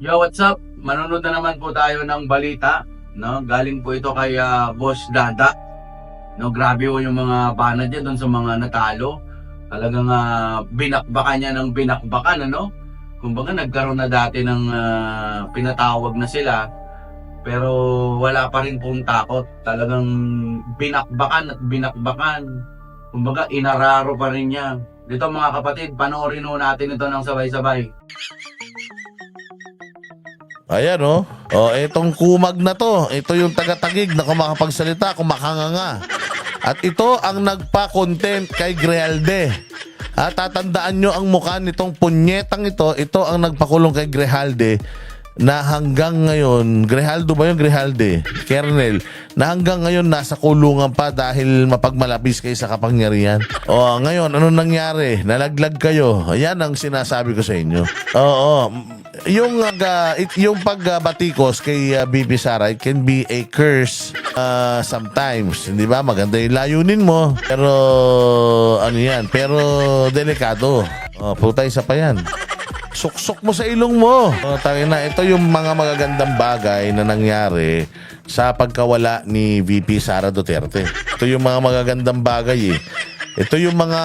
Yo, what's up? Manonood na naman po tayo ng balita, no? Galing po ito kay Boss Dada. No, grabe po yung mga banat niya doon sa mga natalo. Talagang binakbakan niya ng binakbakan, ano? Kumbaga nagkaroon na dati ng pinatawag na sila, pero wala pa rin pong takot. Talagang binakbakan at binakbakan. Kumbaga inararo pa rin niya. Dito mga kapatid, panoorin ho natin ito ng sabay-sabay. Ayan oh. Oh, itong kumag na to. Ito yung taga-tagig na kumakapagsalita, kumakanganga. At ito ang nagpa-content kay Grijalde. Tatandaan nyo ang mukha nitong punyetang ito. Ito ang nagpakulong kay Grijalde na hanggang ngayon, Grijaldo ba yun? Grijalde, Kernel, na hanggang ngayon nasa kulungan pa dahil mapagmalapis kayo sa kapangyarihan. O ngayon, ano nangyari? Nalaglag kayo. Ayan ang sinasabi ko sa inyo. Oo, yung pagbatikos kay BP Sara, it can be a curse sometimes. Hindi ba? Maganda yung layunin mo. Pero, ano yan? Pero, delikado. Puta, isa pa yan. Suksok mo sa ilong mo. Tangina, ito yung mga magagandang bagay na nangyari sa pagkawala ni VP Sara Duterte. Ito yung mga magagandang bagay eh. Ito yung mga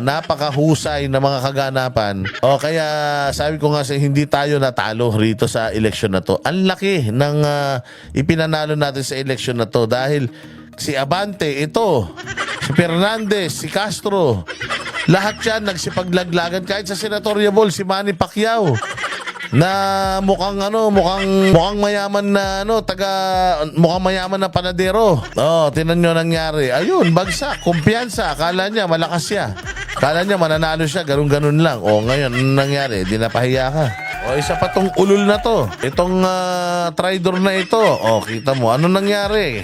napakahusay na mga kaganapan. Kaya sabi ko nga hindi tayo natalo rito sa eleksyon na to. Ang laki ng ipinanalo natin sa eleksyon na to dahil si Abante, ito, si Fernandez, si Castro, lahat yan nagsipaglaglagan kahit sa senatorial ball, si Manny Pacquiao na mukhang mayaman na mukhang mayaman na panadero. Tinan nyo nangyari. Ayun, bagsak, kumpiyansa, akala niya malakas siya. Akala niya mananalo siya, ganun-ganun lang. Ngayon, anong nangyari? Di napahiya ka. Isa pa tong ulol na to. Itong traidor na ito. Kita mo, ano nangyari?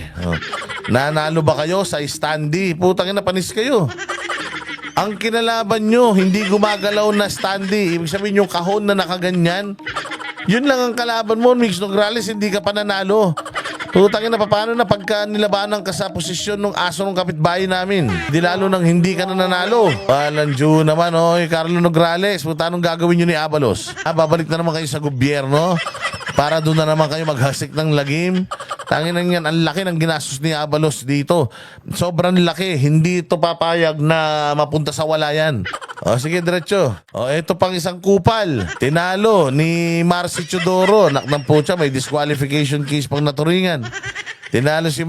Nanalo ba kayo sa standee? Putang ina, panis kayo. Ang kinalaban nyo, hindi gumagalaw na standee. Ibig sabihin yung kahon na nakaganyan. Yun lang ang kalaban mo, Mix Nograles, hindi ka pa nanalo. Putang ina, paano na pagka nilabanan ka sa posisyon ng aso ng kapitbahay namin? Di lalo nang hindi ka na nanalo. Walang naman, Carlo Nograles, anong gagawin nyo ni Abalos? Babalik na naman kayo sa gobyerno para doon na naman kayo maghasik ng lagim. Tanginan yan, ang laki ng ginastos ni Abalos dito. Sobrang laki, hindi ito papayag na mapunta sa wala yan. Sige, diretso. Ito pang isang kupal. Tinalo ni Marcy Chodoro. Naknang po siya, may disqualification case pang naturingan. Tinalo si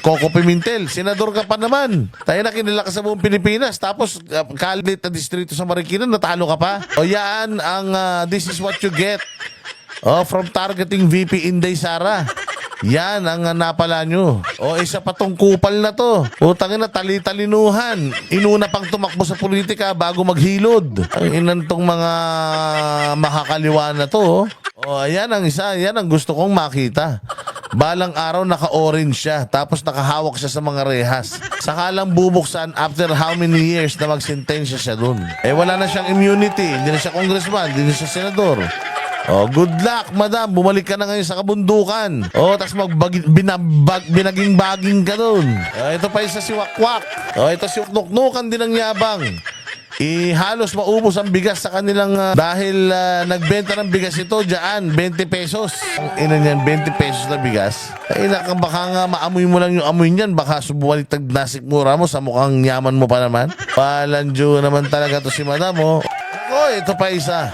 Coco Pimentel. Senador ka pa naman. Tayo na kinila ka sa buong Pilipinas. Tapos, kalit na distrito sa Marikina, natalo ka pa. Yan ang this is what you get. From targeting VP Inday Sara. Yan ang napala nyo. Isa pa tong kupal na to. Utangin na tali-talinuhan. Inuna pang tumakbo sa politika bago maghilod. Ang inan tong mga makakaliwa na to. Ayan ang isa. Yan ang gusto kong makita. Balang araw naka-orange siya. Tapos nakahawak siya sa mga rehas. Saka lang bubuksan after how many years na magsentensya siya dun. Wala na siyang immunity. Hindi na siya congressman. Hindi na siya senador. Good luck, madam. Bumalik ka na ngayon sa kabundukan. Tapos binaging-baging ka dun. Ito pa isa si Wakwak. Ito si Nuknukan din ang yabang. Halos maubos ang bigas sa kanilang dahil nagbenta ng bigas ito dyan, 20 pesos. Ang ina niyan, 20 pesos na bigas. Baka nga maamoy mo lang yung amoy niyan. Baka subaliktag nasik mura mo sa mukhang yaman mo pa naman. Palandyo naman talaga to si madam. Ito pa isa.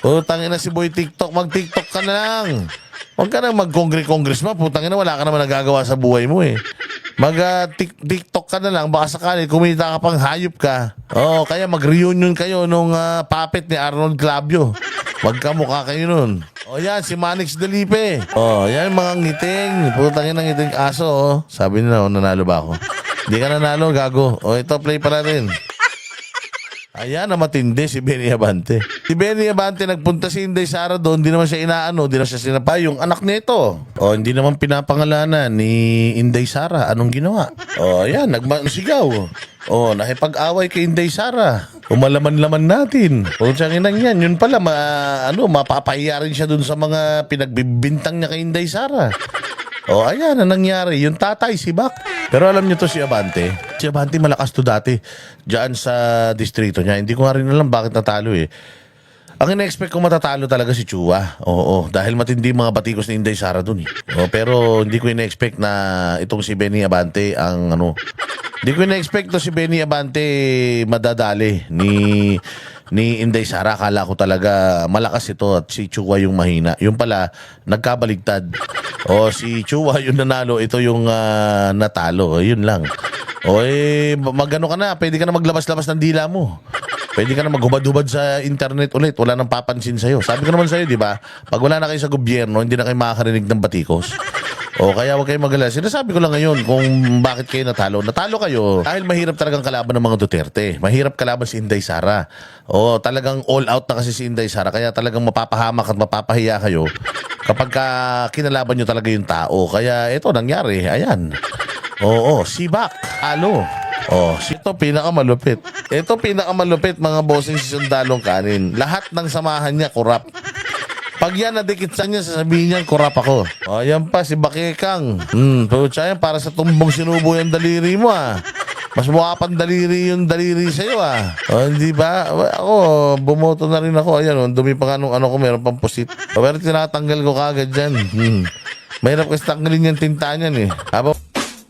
Putang ina si Boy TikTok, mag-TikTok ka na lang. Huwag ka nang mag-congress-congress mo. Putang ina, wala ka naman nagagawa sa buhay mo eh. Mag-TikTok ka na lang, baka sakali kumita ka pang hayop ka. Kaya mag-reunion kayo nung puppet ni Arnold Clavio. Magkamukha kayo nun. Yan, si Manix Delipe. Yan mga ngiting. Putang ina ngiting aso. Sabi nila, nanalo ba ako? Hindi ka nanalo, gago. Ito, play pa rin. Ayan na matindi si Benny Abante. Si Benny Abante nagpunta si Inday Sara doon, hindi naman siya inaano, hindi naman siya sinapay yung anak nito. Hindi naman pinapangalanan ni Inday Sara. Anong ginawa? Ayan, nagmasigaw. Nakipag-away kay Inday Sara. Umalaman-laman natin. Siyang inang yan. Yun pala, mapapahiya rin siya doon sa mga pinagbibintang niya kay Inday Sara. Ayan ang nangyari. Yung tatay, si Bak. Pero alam niyo to si Abante. Si Abante malakas to dati. Diyan sa distrito niya. Hindi ko nga rin alam bakit natalo eh. Ang ina-expect ko matatalo talaga si Chua. Oo, dahil matindi mga batikos ni Inday Sara dun eh. Pero hindi ko ina-expect na itong si Benny Abante ang ano. Hindi ko ina-expect to si Benny Abante madadali ni Inday Sara. Akala ko talaga malakas ito at si Chua yung mahina. Yung pala, nagkabaligtad. Si Chua yung nanalo, ito yung natalo. Yun lang. Magano ka na, pwede ka na maglabas-labas ng dila mo. Pwede ka na maghubad-hubad sa internet ulit. Wala nang papansin sa'yo. Sabi ko naman sa'yo, di ba? Pag wala na kayo sa gobyerno, hindi na kayo makakarinig ng batikos. Kaya huwag kayong magalala. Sinasabi ko lang ngayon kung bakit kayo natalo. Natalo kayo dahil mahirap talagang kalaban ng mga Duterte. Mahirap kalaban si Inday Sara. Talagang all out na kasi si Inday Sara. Kaya talagang mapapahamak at mapapahiya kayo kapag kinalaban nyo talaga yung tao. Kaya ito nangyari. Ayan. Sibak. Alo. Ito pinakamalupit. Ito pinakamalupit mga bossing si Sundalong Kanin. Lahat ng samahan niya korap. Pag yan nadikit sa niya, sasabihin niya, korap ako. Yan pa, si Bakekang. Pucha yan, para sa tumbong sinubo yung daliri mo Mas mukha pang daliri yung daliri sa'yo hindi ba? Ako, bumoto na rin ako. Ayan, dumi pa nga nung ano ko, meron pang pusit. Pero tinatanggal ko kagad dyan. Mahirap kasi tanggalin yung tinta niyan Habang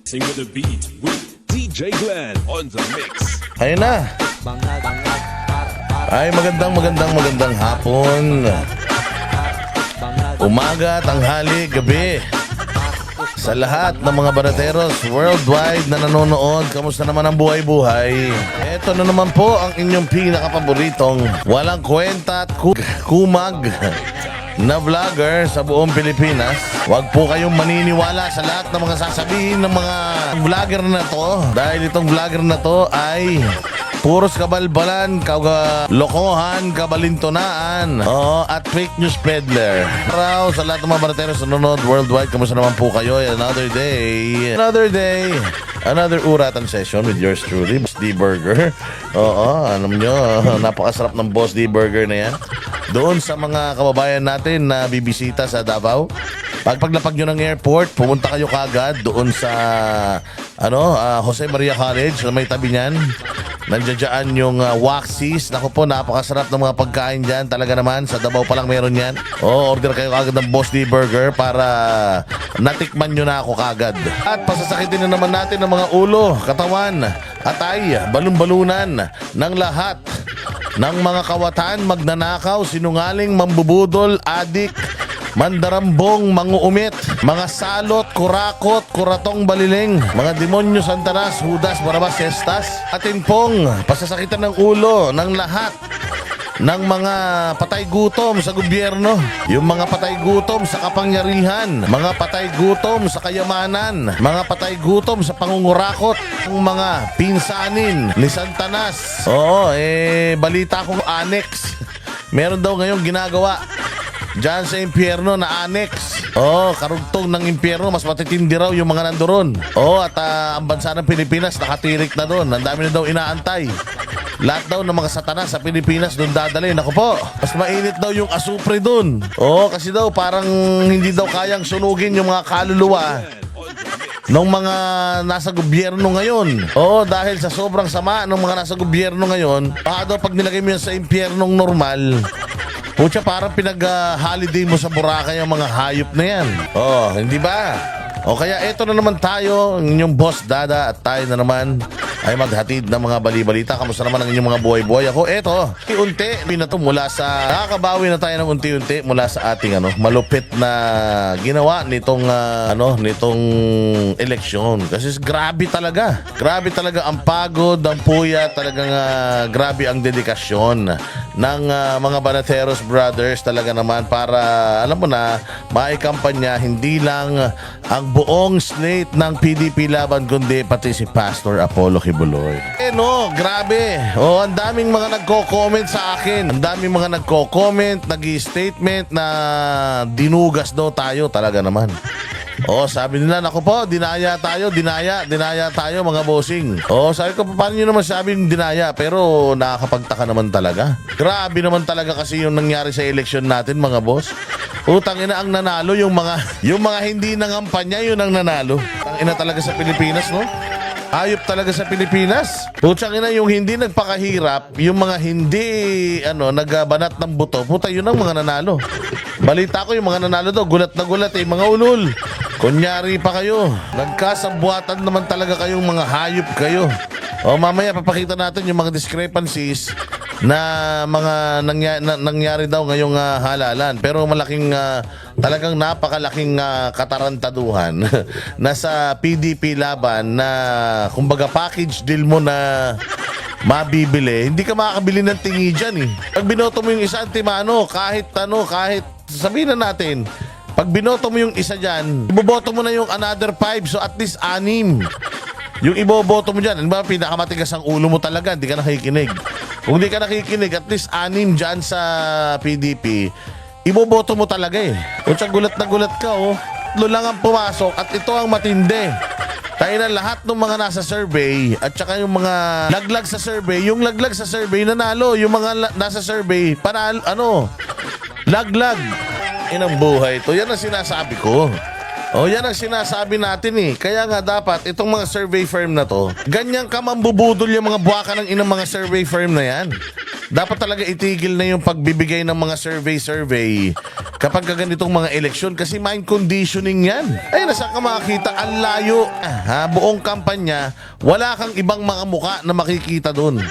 Sing with the beat with DJ Glenn on the mix. ayun na. Ay, magandang hapon. Umaga, tanghali, gabi. Sa lahat ng mga barateros worldwide na nanonood, kamusta naman ang buhay-buhay? Ito na naman po ang inyong pinakapaboritong walang kwenta at kumag na vlogger sa buong Pilipinas. Huwag po kayong maniniwala sa lahat ng mga sasabihin ng mga vlogger na to. Dahil itong vlogger na to ay puros kabalbalan, lokohan, kabalintunaan, at fake news peddler. Araw sa lahat ng mga barateros na nanonood worldwide, kamusta naman po kayo? Another day, another uratan session with yours truly, Boss D Burger. Alam nyo, napakasarap ng Boss D Burger na yan. Doon sa mga kababayan natin na bibisita sa Davao, paglapag nyo ng airport, pumunta kayo kagad doon sa Jose Maria College na may tabi niyan. Nandiyan yung Waxies. Naku po, napakasarap ng mga pagkain dyan. Talaga naman, sa Davao pa lang meron yan. Order kayo kagad ng Boss D Burger para natikman nyo na ako kagad. At pasasakitin na naman natin ng mga ulo, katawan, atay, balon-balunan ng lahat ng mga kawatan, magnanakaw, sinungaling, mambubudol, adik, mandarambong, manguumit, mga salot, kurakot, kuratong baliling, mga demonyo Santanas, Judas, Barabas, Estas, atin pong pasasakitan ng ulo ng lahat ng mga patay gutom sa gobyerno, yung mga patay gutom sa kapangyarihan, mga patay gutom sa kayamanan, mga patay gutom sa pangungurakot, ang mga pinsanin ni Santanas. Balita kong annex. Meron daw ngayong ginagawa diyan sa impyerno na annex. Karugtong ng impyerno, mas matitindi raw yung mga nandoon. At ang bansa ng Pilipinas nakatirik na doon. Ang dami na daw inaantay. Lahat daw ng mga satanas sa Pilipinas doon dadalhin. Ako po, mas mainit daw yung asupre doon. Kasi daw parang hindi daw kayang sunugin yung mga kaluluwa ng mga nasa gobyerno ngayon. Dahil sa sobrang sama ng mga nasa gobyerno ngayon, baka daw pag nilagay mo yan sa impyernong normal, pucha, parang pinag-holiday mo sa Boracay yung mga hayop na yan. Hindi ba? Kaya eto na naman tayo, ang inyong boss Dada, at tayo na naman ay maghatid ng mga bali-balita. Kamusta naman ang inyong mga buhay-buhay? Ako, eto, unti-unti na to mula sa, nakakabawi na tayo ng unti-unti mula sa ating malupit na ginawa nitong eleksyon. Kasi grabe talaga. Grabe talaga ang pagod, ang puya, talagang grabe ang dedikasyon ng mga Banateros brothers talaga naman para, alam mo na, maikampanya hindi lang ang buong slate ng PDP laban kundi pati si Pastor Apollo Kibuloy. Grabe. Ang daming mga nagko-comment sa akin. Ang daming mga nagko-comment, nag-i-statement na dinugas daw tayo talaga naman. Sabi nila, naku po, dinaya tayo mga bossing. Sabi ko, paano nyo naman sabi yung dinaya? Pero nakakapagtaka naman talaga. Grabe naman talaga kasi yung nangyari sa eleksyon natin, mga boss. Tangina, ang nanalo yung mga hindi nangampanya, yun ang nanalo. Tangina talaga sa Pilipinas, no? hayop talaga sa Pilipinas. Putsang ina, yung hindi nagpakahirap, yung mga hindi nagbanat ng buto, puta yun ang mga nanalo. Balita ko yung mga nanalo daw, gulat na gulat mga ulol. Kunyari pa kayo, nagkasabuatan naman talaga kayong mga hayop kayo. O mamaya papakita natin yung mga discrepancies na mga nangyari daw ngayong halalan. Pero malaking talagang napakalaking katarantaduhan na sa PDP laban na kumbaga package deal mo na mabibili. Hindi ka makakabili ng tingi dyan eh. Pag binoto mo yung isa antimano, kahit sabihin na natin, pag binoto mo yung isa dyan, iboboto mo na yung another 5, so at least 6. Yung iboboto mo dyan, ano ba, pinakamatigas ang ulo mo talaga, hindi ka nakikinig. Kung hindi ka nakikinig, at least 6 dyan sa PDP, iboboto mo talaga eh. Kung siya gulat na gulat ka, tatlo lang ang pumasok at ito ang matindi. Tayo na lahat ng mga nasa survey at saka yung mga laglag sa survey, yung laglag sa survey nanalo, yung mga nasa survey, panalo, laglag. Inang buhay ito. Yan ang sinasabi ko. Yan ang sinasabi natin eh. Kaya nga dapat itong mga survey firm na to, ganyan ka mambubudol yung mga buwaka ng inang mga survey firm na yan. Dapat talaga itigil na yung pagbibigay ng mga survey kapag ganitong mga eleksyon kasi mind conditioning yan. Ay, nasa ka makakita? Ang layo. Buong kampanya, wala kang ibang mga muka na makikita dun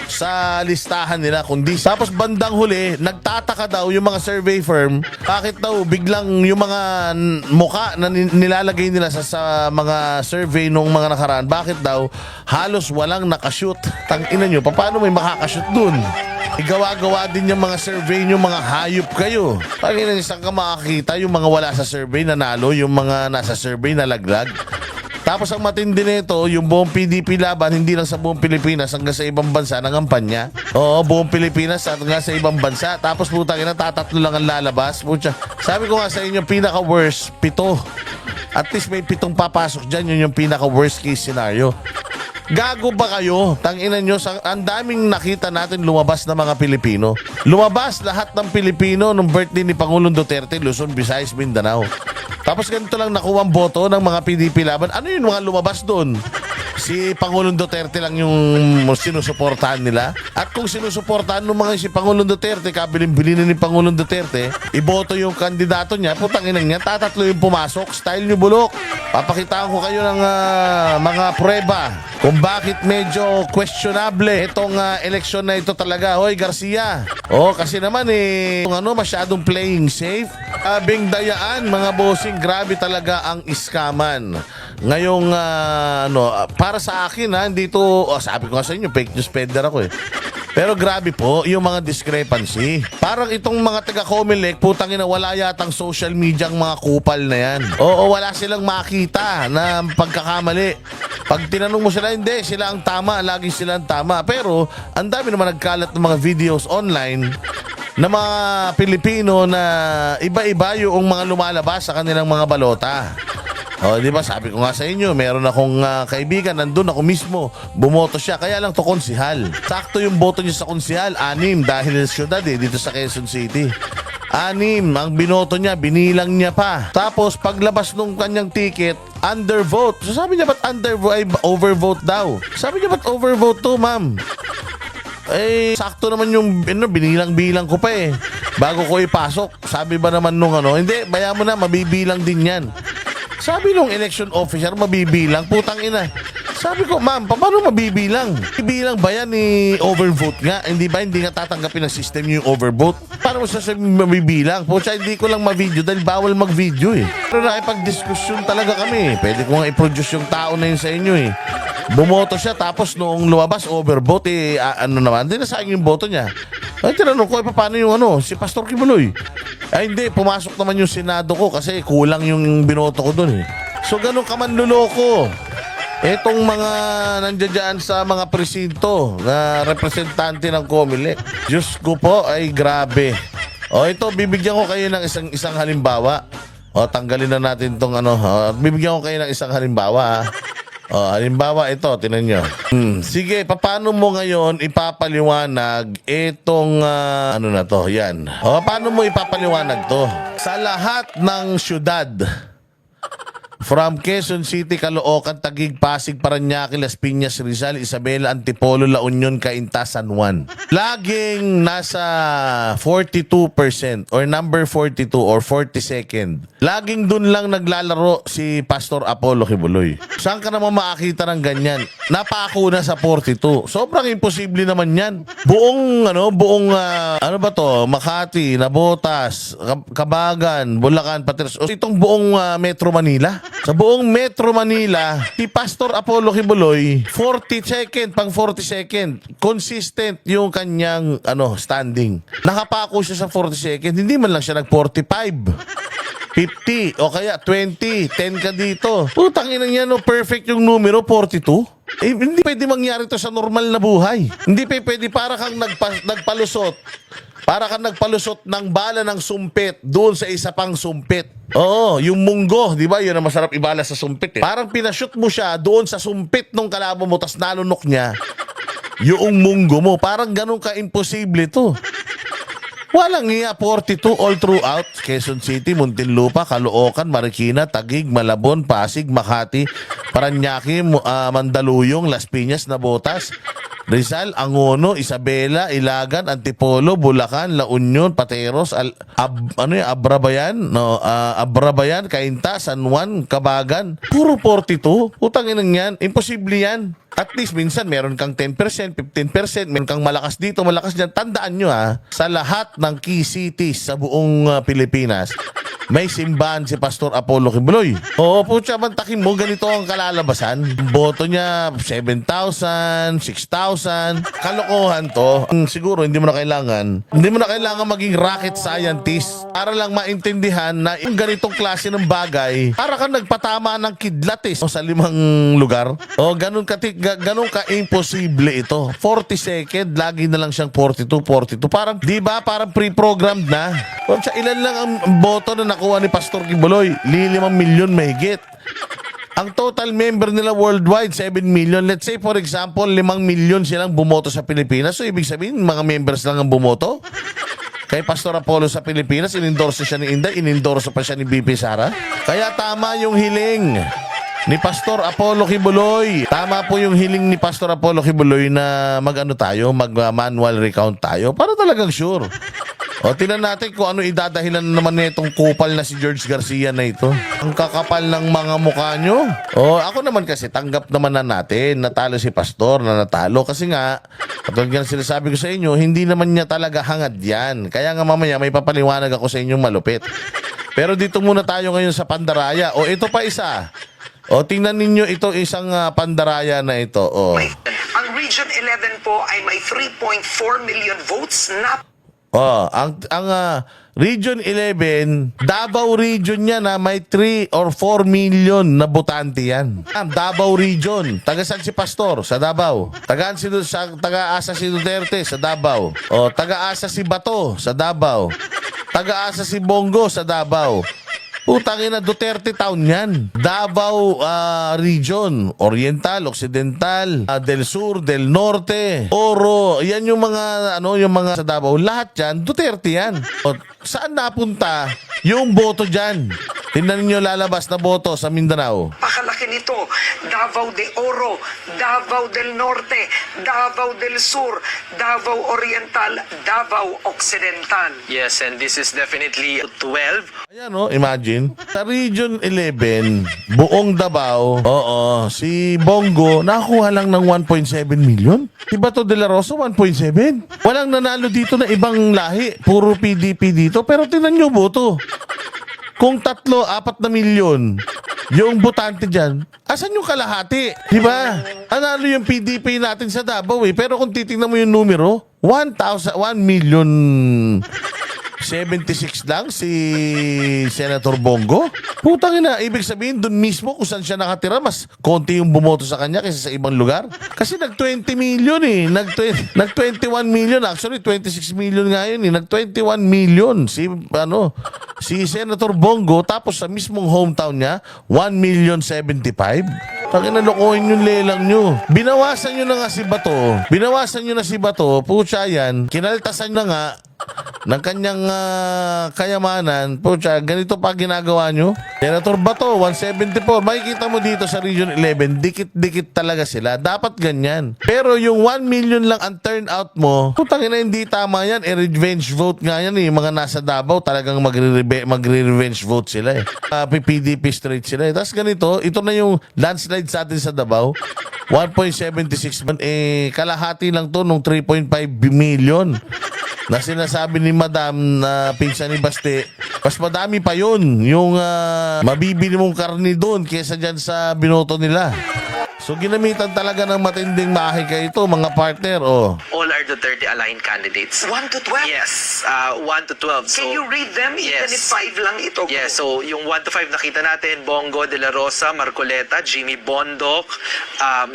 sa listahan nila kundi tapos bandang huli nagtataka daw yung mga survey firm bakit daw biglang yung mga muka na nilalagay nila sa mga survey nung mga nakaraan, bakit daw halos walang nakashoot. Tangina nyo, paano may makakashoot dun? Igawa-gawa din yung mga survey nyo, mga hayop kayo. Tangina nyo, saan ka makakita yung mga wala sa survey nanalo, yung mga nasa survey nalaglag? Tapos ang matindi nito, yung buong PDP laban, hindi lang sa buong Pilipinas, hanggang sa ibang bansa, nangampanya. Oo, buong Pilipinas hanggang sa ibang bansa. Tapos putang ina, tatatlo lang ang lalabas. Putya. Sabi ko nga sa inyo, pinaka-worst, 7. At least may 7 papasok dyan, yun yung pinaka-worst case scenario. Gago ba kayo? Tanginan nyo, ang daming nakita natin lumabas na mga Pilipino. Lumabas lahat ng Pilipino nung birthday ni Pangulong Duterte, Luzon, Visayas, Mindanao. Tapos ganito lang nakuha ang boto ng mga PDP laban. Ano yung mga lumabas doon? Si Pangulong Duterte lang yung sinusuportahan nila. At kung sinusuportahan ng mga si Pangulong Duterte, kabilin-bilin ni Pangulong Duterte, iboto yung kandidato niya, putang ina niya, tatatlo yung pumasok. Style niyo bulok. Papakitaan ko kayo ng mga prueba kung bakit medyo questionable itong eleksyon na ito talaga. Hoy, Garcia. Kasi naman masyadong playing safe. Abing dayaan, mga bossing, grabe talaga ang iskaman. Ngayong para sa akin hindi to, sabi ko nga sa inyo, fake news peddler ako eh. Pero grabe po yung mga discrepancy. Parang itong mga taga-Comelec, putang ina, wala yatang social media ang mga kupal na yan. Wala silang makita na pagkakamali. Pag tinanong mo sila, hindi, sila ang tama, lagi sila ang tama. Pero ang dami naman nagkalat ng mga videos online na mga Pilipino na iba-iba yung mga lumalabas sa kanilang mga balota. Di ba sabi ko nga sa inyo, meron akong kaibigan, nandun ako mismo, bumoto siya, kaya lang to konsihal. Sakto yung boto niya sa konsihal, 6 dahil syudad dito sa Quezon City. 6 ang binoto niya, binilang niya pa. Tapos paglabas nung kanyang ticket, undervote. So sabi niya, ba't undervote? Ay, overvote daw. Sabi niya, ba't overvote to, ma'am? Sakto naman yung binilang-bilang ko pa bago ko ipasok. Sabi ba naman nung hindi, baya mo na, mabibilang din yan. Sabi nung election officer, mabibilang. Putang ina. Sabi ko, ma'am, paano mabibilang? Bibilang ba yan ni overvote nga? Hindi ba hindi nga tatanggapin ng system yung overvote? Paano mo sasabihin mabibilang? Pucha, hindi ko lang ma-video dahil bawal mag-video Pero nakipag-diskusyon talaga kami. Pwede ko nga i-produce yung tao na yun sa inyo Bumoto siya tapos noong lumabas overvote naman, hindi na sa akin yung boto niya. Tinanong ko, paano yung si Pastor Kibuloy? Hindi, pumasok naman yung Senado ko kasi kulang yung binoto ko dun So ganun ka man luloko. Etong mga nandiyan sa mga presinto na representante ng Comelec. Diyos ko po, ay grabe. Ito, bibigyan ko kayo ng isang halimbawa. Tanggalin na natin tong bibigyan ko kayo ng isang halimbawa halimbawa ito, tinan nyo. Sige, paano mo ngayon ipapaliwanag itong yan. Paano mo ipapaliwanag to? Sa lahat ng syudad, From Quezon City, Caloocan, Taguig, Pasig, Paranaque, Las Piñas, Rizal, Isabela, Antipolo, La Union, Cainta, San Juan. Laging nasa 42% or number 42 or 42nd. Laging dun lang naglalaro si Pastor Apollo Kibuloy. Saan ka naman makakita ng ganyan? Napako na sa 42. Sobrang imposible naman yan. Buong Makati, Navotas, Cabagan, Bulacan, Pateros. O itong buong Metro Manila. Sa buong Metro Manila, si Pastor Apollo Kibuloy, 42nd, pang 42nd. Consistent yung kanyang standing. Nakapako siya sa 42nd, hindi man lang siya nag-45. 50 o kaya 20, 10 ka dito. Putang ina niya, perfect yung numero 42. Hindi pwede mangyari to sa normal na buhay. Hindi pwede para kang nagpalusot. Para kang nagpalusot ng bala ng sumpit doon sa isa pang sumpit. Oo, yung munggo, di ba? Yun ang masarap ibala sa sumpit. Parang pinashoot mo siya doon sa sumpit nung kalaban mo, tas nalunok niya yung munggo mo. Parang ganun ka-imposible to. Walang iya, 42 all throughout. Quezon City, Muntinlupa, Caloocan, Marikina, Taguig, Malabon, Pasig, Makati, Paranaque, Mandaluyong, Las Piñas, Navotas, Rizal, Angono, Isabela, Ilagan, Antipolo, Bulacan, La Union, Pateros, Abrabayan, Abrabayan, Cainta, San Juan, Cabagan. Puro 42. Putang inang yan. Imposible yan. At least minsan meron kang 10%, 15%, meron kang malakas dito, malakas dyan. Tandaan nyo sa lahat ng key cities sa buong Pilipinas, may simbahan si Pastor Apollo Kibuloy. Oo po siya, mantakin mo, ganito ang kalalabasan. Boto niya, 7,000, 6,000. Kalokohan to. Siguro hindi mo na kailangan maging rocket scientist para lang maintindihan na yung ganitong klase ng bagay, para kang nagpatama ng kidlat sa 5 lugar. O ganun ka-imposible ito. 42nd, lagi na lang siyang 42. Parang, di ba, parang pre-programmed na. O sa ilan lang ang boto na nakuha ni Pastor Kibuloy? 5 milyon mahigit. Ang total member nila worldwide, 7 million. Let's say, for example, 5 milyon silang bumoto sa Pilipinas. So, ibig sabihin, mga members lang ang bumoto? Kay Pastor Apollo sa Pilipinas, inendorso siya ni Inday, inendorso pa siya ni BP Sara. Kaya tama yung hiling ni Pastor Apollo Kibuloy. Tama po yung hiling ni Pastor Apollo Kibuloy na mag-manual recount tayo para talagang sure. O, tingnan natin kung ano idadahilan naman nitong kupal na si George Garcia na ito. Ang kakapal ng mga mukha nyo. O, ako naman kasi, tanggap naman na natin. Natalo si Pastor, na natalo. Kasi nga, katulad nga sinasabi ko sa inyo, hindi naman niya talaga hangad yan. Kaya nga mamaya, may papaliwanag ako sa inyong malupit. Pero dito muna tayo ngayon sa Pandaraya. O, ito pa isa. O, tingnan ninyo ito isang Pandaraya na ito. O. Ang Region 11 po ay may 3.4 million votes na ang Region 11, Davao Region niya na may 3 or 4 million na botante yan. Davao Region. Taga saan si Pastor? Sa Davao. Taga-asa si Duterte? Sa Davao. O, taga-asa si Bato? Sa Davao. Taga-asa si Bongo? Sa Davao. Putang ina, Duterte town yan. Davao Region, Oriental, Occidental, Del Sur, Del Norte, Oro, yan yung mga sa Davao. Lahat yan, Duterte yan. O, saan napunta yung boto dyan? Tingnan niyo lalabas na boto sa Mindanao. pakalaki nito. Davao de Oro, Davao del Norte, Davao del Sur, Davao Oriental, Davao Occidental. Yes, and this is definitely 12. Ayan imagine. Sa Region 11, buong Davao, si Bongo nakakuha lang ng 1.7 million. Si Bato de la Rosa, 1.7. Walang nanalo dito na ibang lahi. Puro PDP dito. Pero tingnan nyo boto. Kung 3-4 na milyon yung botante dyan, asan yung kalahati? Diba? Analo yung PDP natin sa Davao Pero kung titingnan mo yung numero, 1,076 lang si Senator Bongo. Putang ina, ibig sabihin dun mismo kung saan siya nakatira, mas konti yung bumoto sa kanya kaysa sa ibang lugar. Kasi nag-20 million nag-21 million, actually 26 million nga yun nag-21 million si Senator Bongo, tapos sa mismong hometown niya 1,075,000. Tangina, lokohin yung lelang nyo. Binawasan nyo na si Bato. Pucha yan, kinaltasan na nga ng kanyang kayamanan, pucha, ganito pa ginagawa nyo. Senator Bato, 174. Makikita mo dito sa Region 11, dikit-dikit talaga sila. Dapat ganyan. Pero yung 1 million lang ang turnout mo, putang ina, hindi tama yan. Revenge vote nga yan eh. Yung mga nasa Davao, talagang magre-revenge vote sila eh. PDP straight sila eh. Tapos ganito, ito na yung landslide sa atin sa Davao. 1.76 kalahati lang to nung 3.5 million na sinasabi ni Madam na pinsan ni Baste. Mas madami pa yun yung mabibili mong karni doon kesa dyan sa binoto nila. So ginamitan talaga ng matinding mahika ito, mga partner. Oh. All are Duterte aligned candidates. 1 to 12? Yes, 1 to 12. So, Can you read them? Even if Yes. 5 lang ito. yeah, so yung 1 to 5 nakita natin, Bongo de la Rosa, Marcoleta, Jimmy Bondoc,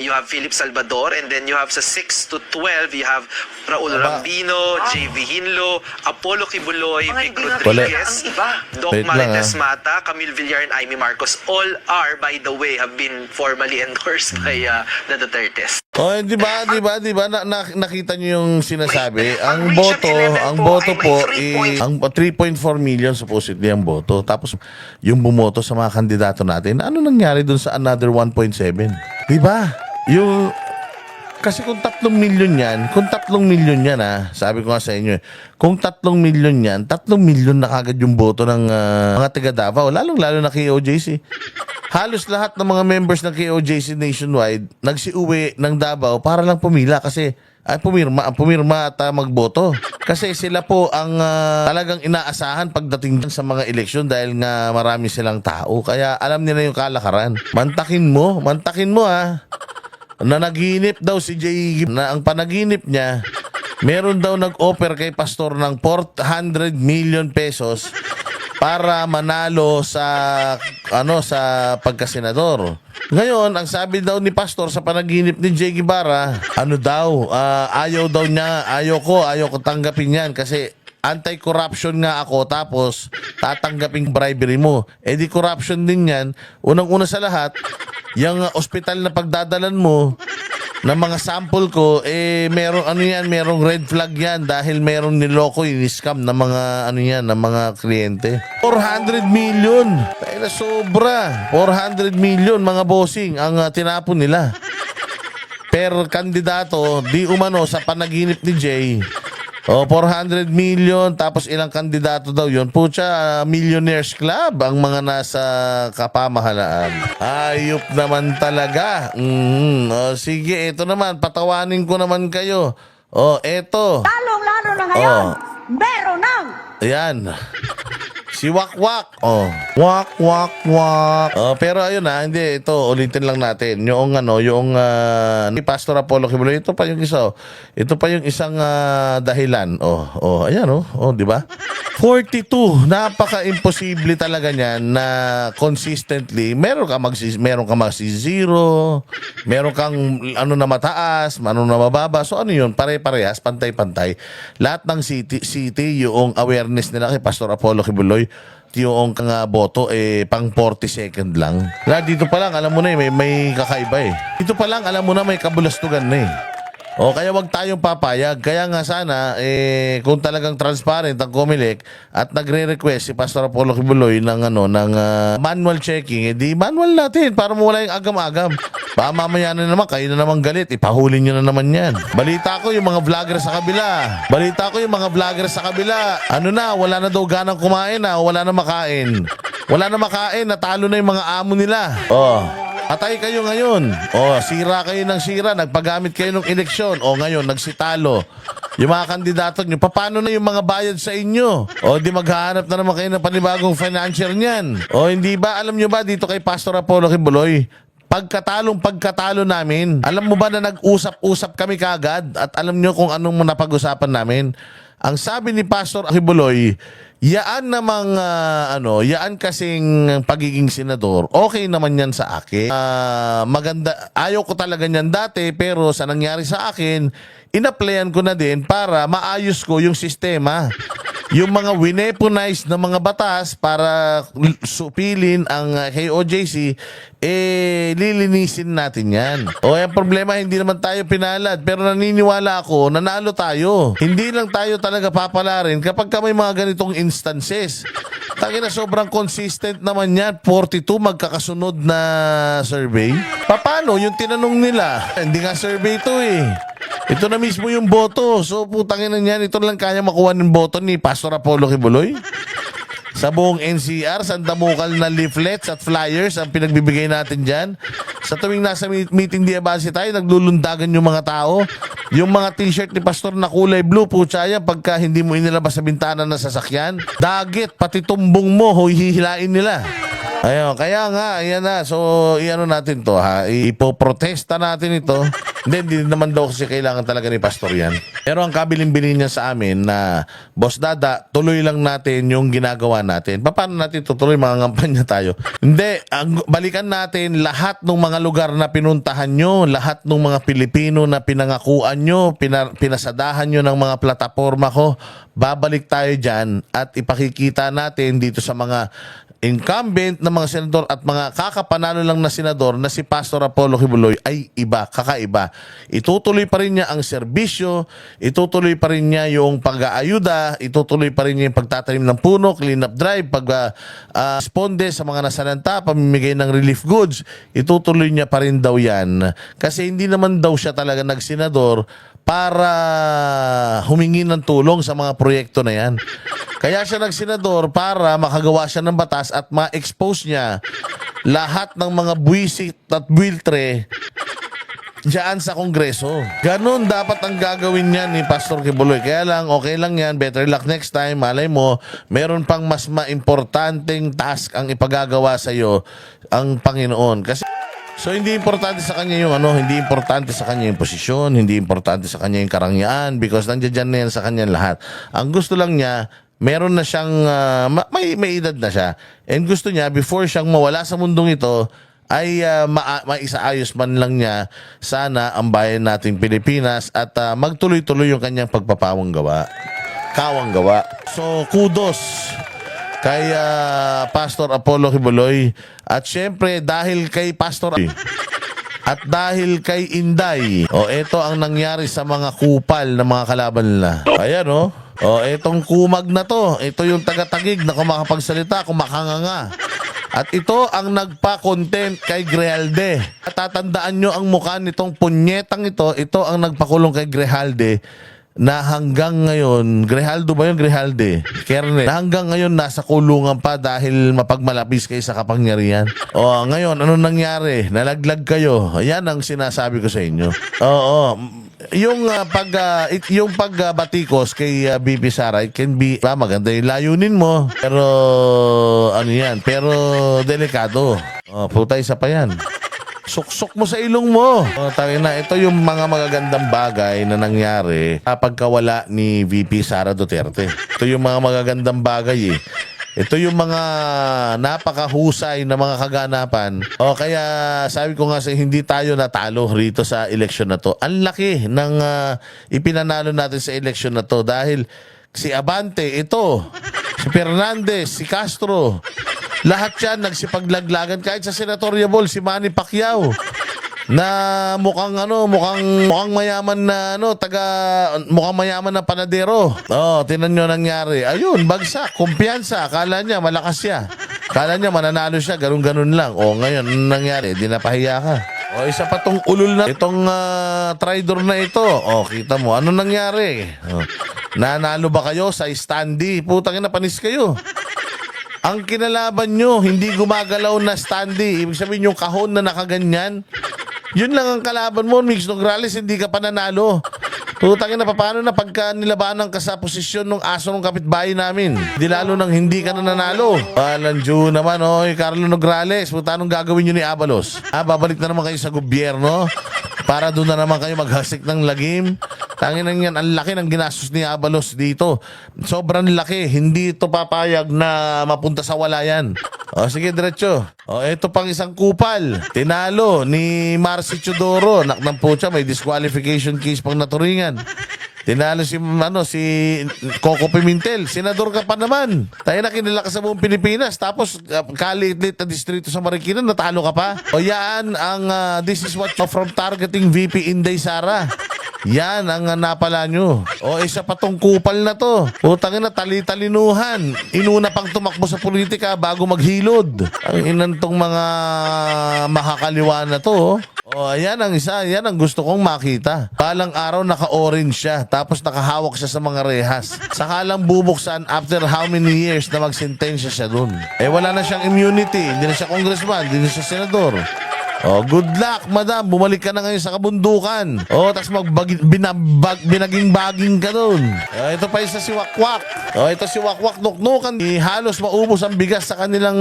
you have Philip Salvador, and then you have sa 6 to 12, you have Raul Rambino, JV Hinlo, Apollo Kibuloy, Mga Vic hindi nga Rodriguez, ang iba. Doc Wait lang, Marites Mata, Camille Villar, and Amy Marcos. All are, by the way, have been formally endorsed by the Dutertes. Oh, di ba? Nakita niyo yung sinasabi. Ang Ang Region boto, 11 ang po boto ay may po 3 ang 3.4 million supposedly ang boto. Tapos yung bumoto sa mga kandidato natin, ano nangyari dun sa another 1.7? Di ba? Yung kasi kung 3 million yan, sabi ko nga sa inyo, kung 3 million yan, 3 million na kagad yung boto ng mga taga Davao, lalong-lalo na KOJC. Halos lahat ng mga members ng KOJC nationwide nagsiuwi ng Davao para lang pumila kasi pumirma at magboto. Kasi sila po ang talagang inaasahan pagdating sa mga eleksyon dahil nga marami silang tao. Kaya alam nila yung kalakaran. Mantakin mo ha. Na naginip daw si Jay na ang panaginip niya, meron daw nag-offer kay pastor ng 400 million pesos para manalo sa sa pagkasenador. Ngayon, ang sabi daw ni pastor sa panaginip ni Jay Guevara, ayaw ko tanggapin yan kasi anti-corruption nga ako tapos tatanggapin bribery mo. Di corruption din yan. Unang-una sa lahat, yung ospital na pagdadalan mo ng mga sample ko, merong red flag yan dahil merong niloko scam ng mga ng mga kliyente. 400 million. Tayo na sobra. 400 million mga bossing ang tinapon nila. Per kandidato, di umano sa panaginip ni Jay. 400 million, tapos ilang kandidato daw yun. Pucha, Millionaires Club ang mga nasa kapamahalaan. Ayop naman talaga. Sige, ito naman, patawanin ko naman kayo. Eto. Lalong-lalo na ngayon, meron ng Ayan. Si Wakwak. Wak. Pero ayun hindi, ito, ulitin lang natin. Yung ni Pastor Apollo Kibuloy, ito pa yung isa. Ito pa yung isang dahilan. Ayan, di ba? 42. Napaka-imposible talaga niyan na consistently, meron ka zero, meron kang na mataas, na mababa. So ano yun? Pare-parehas, pantay-pantay. Lahat ng city, yung awareness nila kay Pastor Apollo Kibuloy, yung boto pang 40 second lang. Dito pa lang alam mo na may kakaiba Dito pa lang alam mo na may kabulastugan na kaya wag tayong papayag. Kaya nga sana kung talagang transparent ang COMELEC at nagre-request si Pastor Apollo Kibuloy ng manual checking, di manual natin para mawala yung agam-agam. Baka mamaya na naman kayo na naman galit, ipahuli nyo na naman yan. Balita ko yung mga vlogger sa kabila. Wala na daw ganang kumain wala na makain. Natalo na yung mga amo nila. Atay kayo ngayon. Sira kayo ng sira. Nagpagamit kayo ng eleksyon. Ngayon, nagsitalo. Yung mga kandidato nyo, paano na yung mga bayad sa inyo? Di maghahanap na naman kayo ng panibagong financier niyan. Hindi ba? Alam nyo ba dito kay Pastor Apollo Kibuloy, pagkatalo namin, alam mo ba na nag-usap-usap kami kagad at alam nyo kung anong napag-usapan namin? Ang sabi ni Pastor Kibuloy, yaan kasing pagiging senador, okay naman yan sa akin. Maganda, ayaw ko talaga niyan dati, pero sa nangyari sa akin, in-applyan ko na din para maayos ko yung sistema. yung mga wineponize na mga batas para supilin ang KOJC, lilinisin natin yan. O yung problema, hindi naman tayo pinalad, pero naniniwala ako, nanalo tayo. Hindi lang tayo talaga papalarin kapag may mga ganitong instances. Tangina, sobrang consistent naman yan. 42 magkakasunod na survey. Paano? Yung tinanong nila, hindi nga survey to eh. Ito na mismo yung boto. So putangin na yan, ito lang kaya makuha ng boto ni Pastor Apollo Kibuloy. Sa buong NCR, sandamukal na leaflets at flyers ang pinagbibigay natin dyan. Sa tuwing nasa meeting di abase tayo, naglulundagan yung mga tao. Yung mga t-shirt ni Pastor na kulay blue, putya yan, pagka hindi mo inilabas sa bintana ng sasakyan. Dagit, pati tumbong mo, hihilain nila. Ayun, kaya nga, ayan na. So, iano natin to ha. Ipoprotesta natin ito. Hindi naman daw kasi kailangan talaga ni Pastor yan. Pero ang kabilin-bilin niya sa amin na, Boss Dada, tuloy lang natin yung ginagawa natin. Paano natin tutuloy? Mga ngampanya tayo. Hindi, balikan natin lahat ng mga lugar na pinuntahan nyo, lahat ng mga Pilipino na pinangakuan nyo, pinasadahan nyo ng mga plataforma ko. Babalik tayo dyan at ipakikita natin dito sa mga incumbent na mga senador at mga kakapanalo lang na senador na si Pastor Apollo Kibuloy ay iba, kakaiba. Itutuloy pa rin niya ang serbisyo, itutuloy pa rin niya yung pag-aayuda, itutuloy pa rin niya yung pagtatanim ng puno, clean up drive, responde sa mga nasalanta, pamimigay ng relief goods, itutuloy niya pa rin daw yan. Kasi hindi naman daw siya talaga nagsenador para humingi ng tulong sa mga proyekto na yan. Kaya siya nagsenador para makagawa siya ng batas at ma-expose niya lahat ng mga buwisit at builtre diyan sa Kongreso. Ganun dapat ang gagawin niya ni Pastor Kibuloy. Kaya lang, okay lang yan. Better luck next time. Malay mo, meron pang mas maimportanteng task ang ipagagawa sa iyo ang Panginoon. Kasi so hindi importante sa kanya yung hindi importante sa kanya yung posisyon, hindi importante sa kanya yung karangyaan because nandiyan na yan sa kanya lahat. Ang gusto lang niya, meron na siyang, may edad na siya. And gusto niya, before siyang mawala sa mundong ito, ay maisaayos man lang niya sana ang bayan nating Pilipinas at magtuloy-tuloy yung kanyang pagpapawang gawa. Kawang gawa. So, kudos kay Pastor Apollo Kibuloy. At syempre, dahil kay Pastor at dahil kay Inday, ito ang nangyari sa mga kupal na mga kalaban nila. Ayan etong kumag na to, ito yung taga-tagig na kumakapagsalita, kumakanganga. At ito ang nagpa-content kay Grijalde. At tatandaan nyo ang mukha nitong punyetang ito ang nagpakulong kay Grijalde na hanggang ngayon, Grijaldo ba yun? Grijalde? Kerne. Na hanggang ngayon nasa kulungan pa dahil mapagmalapis kayo sa kapangyarihan. Ngayon, ano nangyari? Nalaglag kayo. Yan ang sinasabi ko sa inyo. Yung pagbatikos kay BP Sara, it can be maganda yung layunin mo. Pero ano yan? Pero delikado. Puta, isa pa yan. Suksok mo sa ilong mo. Ito yung mga magagandang bagay na nangyari kapag kawala ni VP Sara Duterte. Ito yung mga magagandang bagay eh. Ito yung mga napakahusay na mga kaganapan. Kaya sabi ko nga hindi tayo natalo rito sa eleksyon na to. Ang laki ng ipinanalo natin sa eleksyon na to dahil si Abante, si Fernandez, si Castro, lahat yan nagsipaglaglagan kahit sa senatorial si Manny Pacquiao na mukhang mayaman na mukhang mayaman na panadero. Tinan nyo nangyari. Ayun, bagsak, kumpiyansa. Akala niya malakas siya. Akala niya mananalo siya, ganun-ganun lang. Ngayon, nangyari? Di napahiya ka. Isa pa tong ulol na itong traidor na ito. Kita mo, ano nangyari? Nanalo ba kayo sa standee? Putang ina, panis kayo. Ang kinalaban nyo, hindi gumagalaw na standee. Ibig sabihin yung kahon na nakaganyan. Yun lang ang kalaban mo, Mix Nograles, hindi ka pa nanalo. Putangin na, paano na pagka nilabanan ka sa posisyon ng aso ng kapitbahay namin? Di lalo nang hindi ka na nanalo. Landiyo naman, Carlo Nograles, anong gagawin nyo ni Abalos? Babalik na naman kayo sa gobyerno para doon na naman kayo maghasik ng lagim. Tangin yan, ang laki ng ginastos ni Abalos dito. Sobrang laki, hindi ito papayag na mapunta sa wala yan. Sige, diretso. Ito pang isang kupal. Tinalo ni Marcy Chodoro. Naknang po siya, may disqualification case pang naturingan. Tinalo si Coco Pimentel. Senador ka pa naman. Tayo na kinila ka sa buong Pilipinas. Tapos kalit-lit na distrito sa Marikina, natalo ka pa. O yan ang this is what from targeting VP Inday Sara. Yan ang napala nyo. O isa pa tong kupal na to. Utangin na tali-talinuhan. Inuna pang tumakbo sa politika bago maghilod. Ang inantong mga makakaliwa na to. O ayan ang isa. Yan ang gusto kong makita. Balang araw naka-orange siya. Tapos nakahawak siya sa mga rehas. Saka lang bubuksan after how many years na magsentensya siya dun. Eh wala na siyang immunity. Hindi na siya congressman. Hindi na siya senador. Oh, good luck, madam. Bumalik ka na ngayon sa kabundukan. Oh, tapos binaging-baging ka dun. Ito pa isa si Wakwak. Oh, ito si Wakwak nuknukan. Halos maubos ang bigas sa kanilang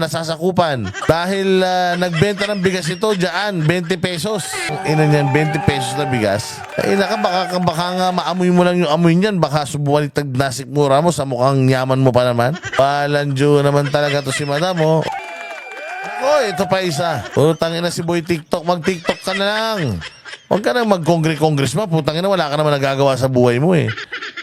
nasasakupan. Dahil nagbenta ng bigas ito dyan, 20 pesos. Ina niyan, 20 pesos na bigas. Ay, baka nga maamoy mo lang yung amoy niyan. Baka subuwalitag nasikmura mo sa mukhang yaman mo pa naman. Palanjo naman talaga to si madam, oh. Oh, ito pa isa. Putang ina si Boy TikTok. Mag-TikTok ka na lang. Huwag ka nang mag-congress-congress ma. Putang ina, wala ka naman nagagawa sa buhay mo eh.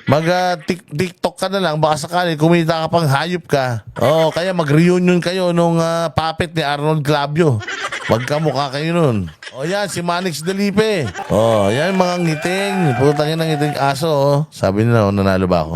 Mag-TikTok ka na lang. Baka sakali kumita ka pang hayop ka. Oh, kaya mag-reunion kayo nung puppet ni Arnold Clavio. Magkamukha kayo nun. Oh, yan, si Manix Delipe. Oh, yan mga ngiting. Putang ina ngiting aso, oh. Sabi nila, oh, nanalo ba ako?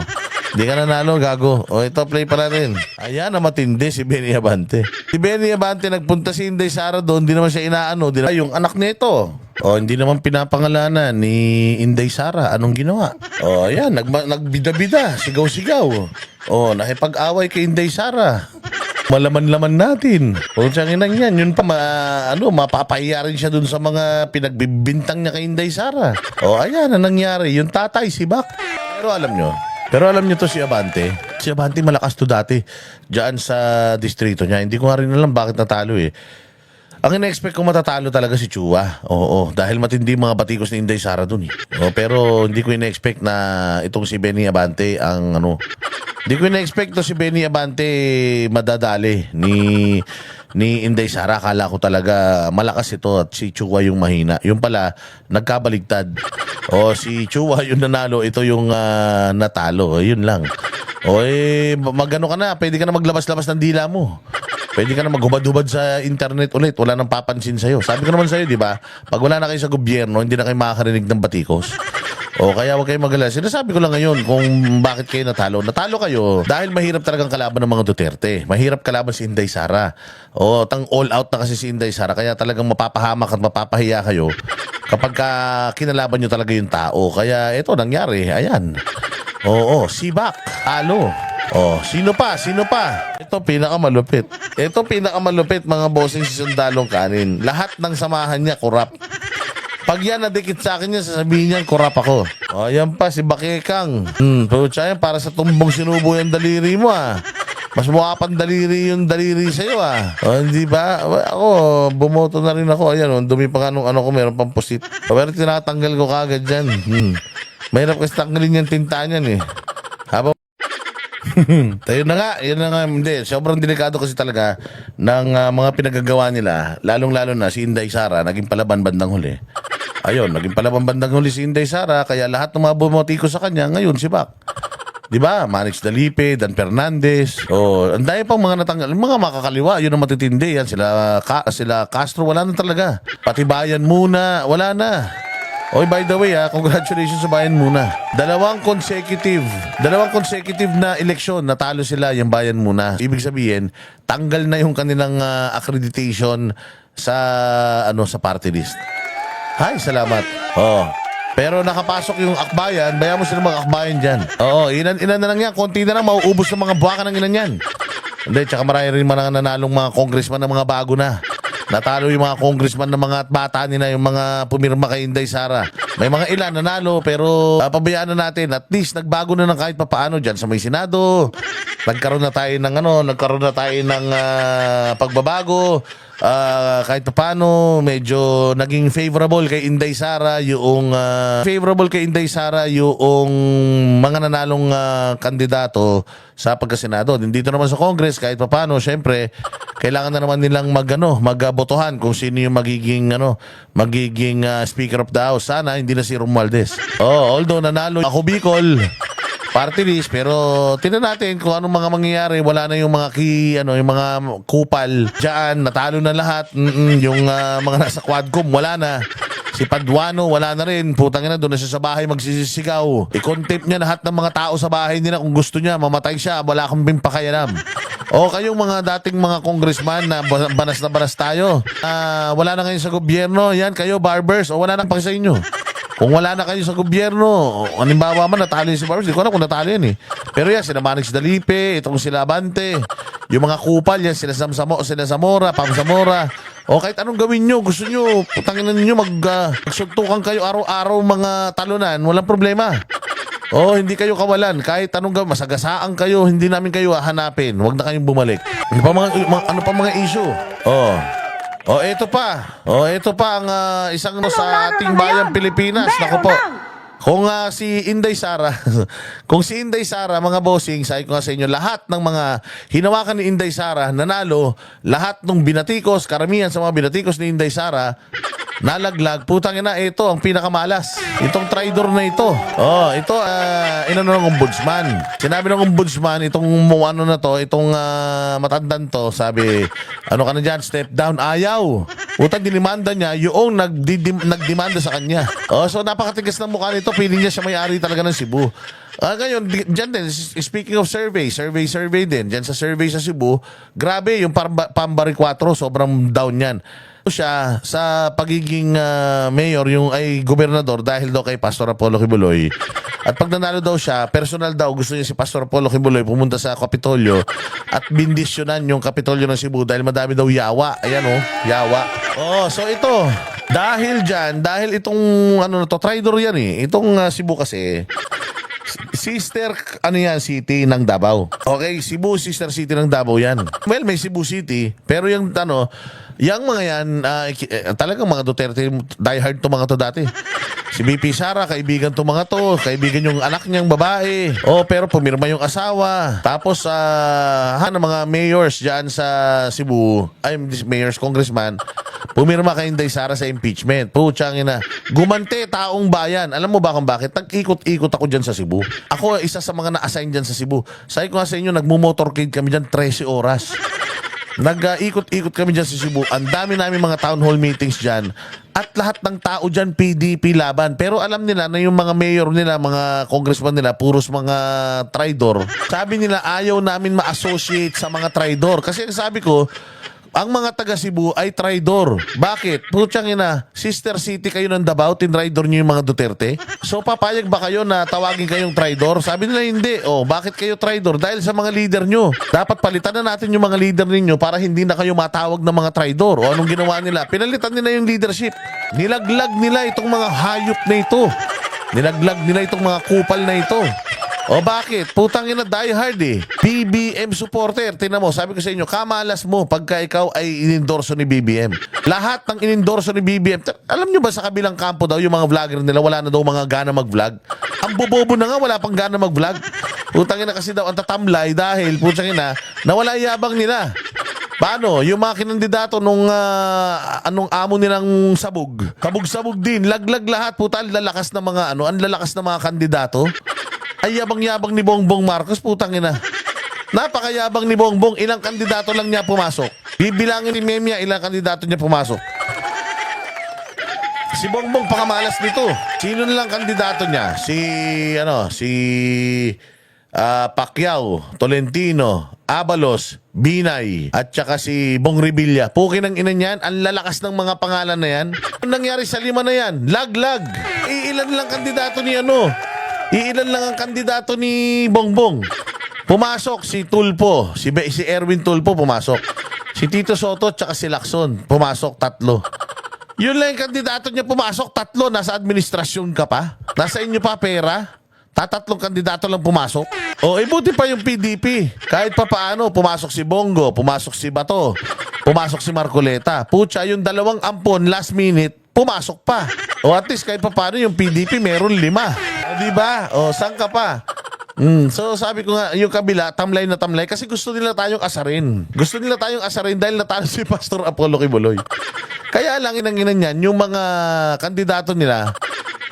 Hindi ka nanalo, gago. O, ito, play pa natin. Ayan, na matindi si Benny Abante. Si Benny Abante, nagpunta si Inday Sara doon. Hindi naman siya inaano. Yung anak nito. O, hindi naman pinapangalanan ni Inday Sara. Anong ginawa? O, ayan, nagbida-bida. Sigaw-sigaw. O, nakipag-away kay Inday Sara. Malaman-laman natin. O, siyang inang yan. Yun pa, mapapahiya rin siya dun sa mga pinagbibintang niya kay Inday Sara. O, ayan, ang nangyari. Yung tatay, si Bak. Pero alam niyo to si Abante. Si Abante malakas to dati diyan sa distrito niya. Hindi ko nga rin alam bakit natalo eh. Ang ina-expect ko matatalo talaga si Chua. Oo, dahil matindi mga batikos ni Inday Sara dun eh. Pero hindi ko ina-expect na itong si Benny Abante ang Hindi ko ina-expect to si Benny Abante madadali ni Inday Sara. Akala ko talaga malakas ito at si Chua yung mahina. Yung pala, nagkabaligtad. O si Chua yung nanalo, ito yung natalo. Yun lang. O magano ka na, pwede ka na maglabas-labas ng dila mo. Pwede ka na maghubad-hubad sa internet ulit. Wala nang papansin sa'yo. Sabi ko naman sa'yo, di ba? Pag wala na kayo sa gobyerno, hindi na kayo makakarinig ng batikos. O kaya huwag kayo mag-alala. Sinasabi ko lang ngayon kung bakit kayo natalo. Natalo kayo dahil mahirap talagang kalaban ng mga Duterte. Mahirap kalaban si Inday Sara. O all out na kasi si Inday Sara. Kaya talagang mapapahamak at mapapahiya kayo kapag kinalaban nyo talaga yung tao. Kaya ito nangyari. Ayan. Oo, sibak. Alo. Oh, sino pa? Ito pinakamalupit mga bossing si Sundalong Kanin. Lahat ng samahan niya korap. Pag yan nadikit sa akin yan, sasabihin niyan, korap ako. O, yan pa, si Bakekang. Pucha yan, para sa tumbong sinubo yung daliri mo, ah. Mas mukha pang daliri yung daliri sa'yo, ah. O, hindi ba? Ako, bumoto na rin ako. Ayan, dumi pa nga nung ko, meron pang pusit. Pero tinatanggal ko kagad dyan. Mahirap kasi tanggalin yung tinta niyan, eh. Habang tayo na nga, yun na nga, hindi. Sobrang delikado kasi talaga ng mga pinagagawa nila, lalong-lalo na si Inday Sara, naging palaban bandang huli. Ayun, naging palaban bandang huli si Inday Sara, kaya lahat ng mga bumotiko sa kanya, ngayon si Bak. Diba? Manix Dalipe, Dan Fernandez, ang dahil pang mga natanggal, mga makakaliwa, yun ang matitindi, yan, sila Castro, wala na talaga. Pati Bayan Muna, wala na. Oy, by the way, congratulations sa Bayan Muna. Dalawang consecutive na eleksyon, natalo sila yung Bayan Muna. Ibig sabihin, tanggal na yung kanilang accreditation sa party list. Hay, salamat. Pero nakapasok yung akbayan, bayan mo sila mga akbayan dyan. Oo, inan na lang yan, konti na lang, mauubos ng mga buwakan ng inan yan. Hindi, tsaka marami rin mga nanalong mga congressman na mga bago na. Natalo yung mga congressman ng mga bata nila, yung mga pumirma kay Inday Sara. May mga ilan nanalo, pero pabayaan na natin. At least nagbago na ng kahit papaano dyan sa may Senado. nagkaroon na tayo ng pagbabago. Kahit paano medyo naging favorable kay Inday Sara yung mga nanalong kandidato sa pagkasenado. Dito naman sa Congress kahit paano syempre kailangan na naman nilang magbotohan kung sino yung magiging Speaker of the House. Sana hindi na si Romualdez. Although nanalo ako Bicol party list, pero tingnan natin kung anong mga mangyayari. Wala na yung mga yung mga kupal diyan, natalo na lahat. Yung mga nasa Quadcom wala na. Si Paduano wala na rin. Putang ina, doon na siya sa bahay magsisisigaw. I-contempt niya lahat ng mga tao sa bahay nila. Kung gusto niya mamatay siya, wala kang pimpakayanam. O kayong mga dating mga congressman na banas na banas tayo, wala na kayo sa gobyerno, yan kayo barbers, o wala na pa sa inyo. Kung wala na kayo sa gobyerno, halimbawa man natalo yung si Barbers, di ko na kung natalo yan eh. Pero yan, sila Manix Dalipe, itong sila Abante, yung mga kupal yan, sila Zamora, Pam Zamora. O kahit anong gawin nyo, gusto nyo, putanginan nyo, magsuntukan kayo araw-araw mga talunan, walang problema. Hindi kayo kawalan, kahit anong gawin, masagasaan kayo, hindi namin kayo hahanapin, huwag na kayong bumalik. Ano pa mga issue? Ito pa ang isang sa ating bayang Pilipinas. Naku po. Kung si Inday Sara, mga bossing, sabi ko nga sa inyo, lahat ng mga hinawakan ni Inday Sara nanalo, lahat ng binatikos, karamihan sa mga binatikos ni Inday Sara nalaglag. Putang ina, ito ang pinakamalas. Itong traidor na ito. Ito inano ng ombudsman. Sinabi ng ombudsman itong itong matandang to, sabi, ano ka na dyan, step down. Ayaw. Utang dinimanda niya yung nagdemanda sa kanya. So napakatigas ng mukha nito. Piling niya siya may-ari talaga ng Cebu. Ngayon, dyan din, speaking of survey din. Dyan sa survey sa Cebu, grabe yung Pambari 4, sobrang down yan. Siya sa pagiging mayor, gobernador dahil daw kay Pastor Apollo Kibuloy. At pag nanalo daw siya, personal daw, gusto niya si Pastor Apollo Kibuloy pumunta sa Kapitolyo at bindisyonan yung Kapitolyo ng Cebu dahil madami daw yawa. Ayan yawa. So ito, dahil itong traidor yan eh. Itong Cebu kasi, sister city ng Davao. Okay, Cebu sister city ng Davao yan. Well, may Cebu City, pero yung mga yan talagang mga Duterte diehard to mga to dati. Si BP Sara, kaibigan to mga to, kaibigan yung anak niyang babae. Pero pumirma yung asawa. Tapos mga mayors diyan sa Cebu, mayors, congressman, pumirma kay Inday Sara sa impeachment. Putsang ina. Gumante taong bayan. Alam mo ba kung bakit? Nag-ikot-ikot ako diyan sa Cebu. Ako isa sa mga na-assign diyan sa Cebu. Sabi ko nga sa inyo, nagmo-motorcade kami diyan 13 oras. Nag-ikot-ikot kami dyan sa Cebu. Ang dami namin mga town hall meetings dyan. At lahat ng tao dyan, PDP laban. Pero alam nila na yung mga mayor nila, mga congressman nila, puros mga traidor. Sabi nila, ayaw namin ma-associate sa mga traidor. Kasi sabi ko, ang mga taga Cebu ay traidor. Bakit? Putsang ina, sister city kayo ng Davao, tinraidor niyo yung mga Duterte. So papayag ba kayo na tawagin kayong traidor? Sabi nila hindi. Bakit kayo traidor? Dahil sa mga leader nyo. Dapat palitan na natin yung mga leader ninyo para hindi na kayo matawag ng mga traidor. Anong ginawa nila? Pinalitan nila yung leadership. Nilaglag nila itong mga hayop na ito. Nilaglag nila itong mga kupal na ito. Bakit? Putang ina, die hard eh. BBM supporter. Tingnan mo, sabi ko sa inyo, kamalas mo pagka ikaw ay inendorso ni BBM. Lahat ng inendorso ni BBM, alam nyo ba sa kabilang kampo daw, yung mga vlogger nila, wala na daw mga gana mag-vlog? Ang bobobo na nga, wala pang gana mag-vlog. Putang ina kasi daw ang tatamlay dahil, putang ina, nawala yabang nila. Paano? Yung mga kinandidato nung anong amo nilang sabog. Kabog-sabog din. Laglag lahat. Puta, ang lalakas na mga ang lalakas na mga kandidato. Ay yabang-yabang ni Bongbong Marcos, putang ina. Napakayabang ni Bongbong, ilang kandidato lang niya pumasok. Bibilangin ni Memia, ilang kandidato niya pumasok. Si Bongbong pakamalas nito. Sino nilang kandidato niya? Si Pacquiao, Tolentino, Abalos, Binay, at saka si Bong Revilla. Pukin ang ina niyan, ang lalakas ng mga pangalan na yan. Anong nangyari sa 5 na yan? Laglag. Ilan lang kandidato ni Iilan lang ang kandidato ni Bongbong. Pumasok si Tulfo, si Erwin Tulfo pumasok. Si Tito Soto at si Lacson, pumasok 3. Yun lang yung kandidato niya pumasok 3, nasa administrasyon ka pa. Nasa inyo pa pera. Tatatlong kandidato lang pumasok. O, buti pa yung PDP. Kahit pa paano, pumasok si Bongo, pumasok si Bato, pumasok si Marcoleta. Pucha, yung dalawang ampon, last minute, pumasok pa. O, at least kahit pa paano yung PDP, meron 5. O, diba? O, saan ka pa? So sabi ko nga, yung kabila, tamlay na tamlay kasi gusto nila tayong asarin. Gusto nila tayong asarin dahil natalo si Pastor Apollo Kibuloy. Kaya lang inanginan yan, yung mga kandidato nila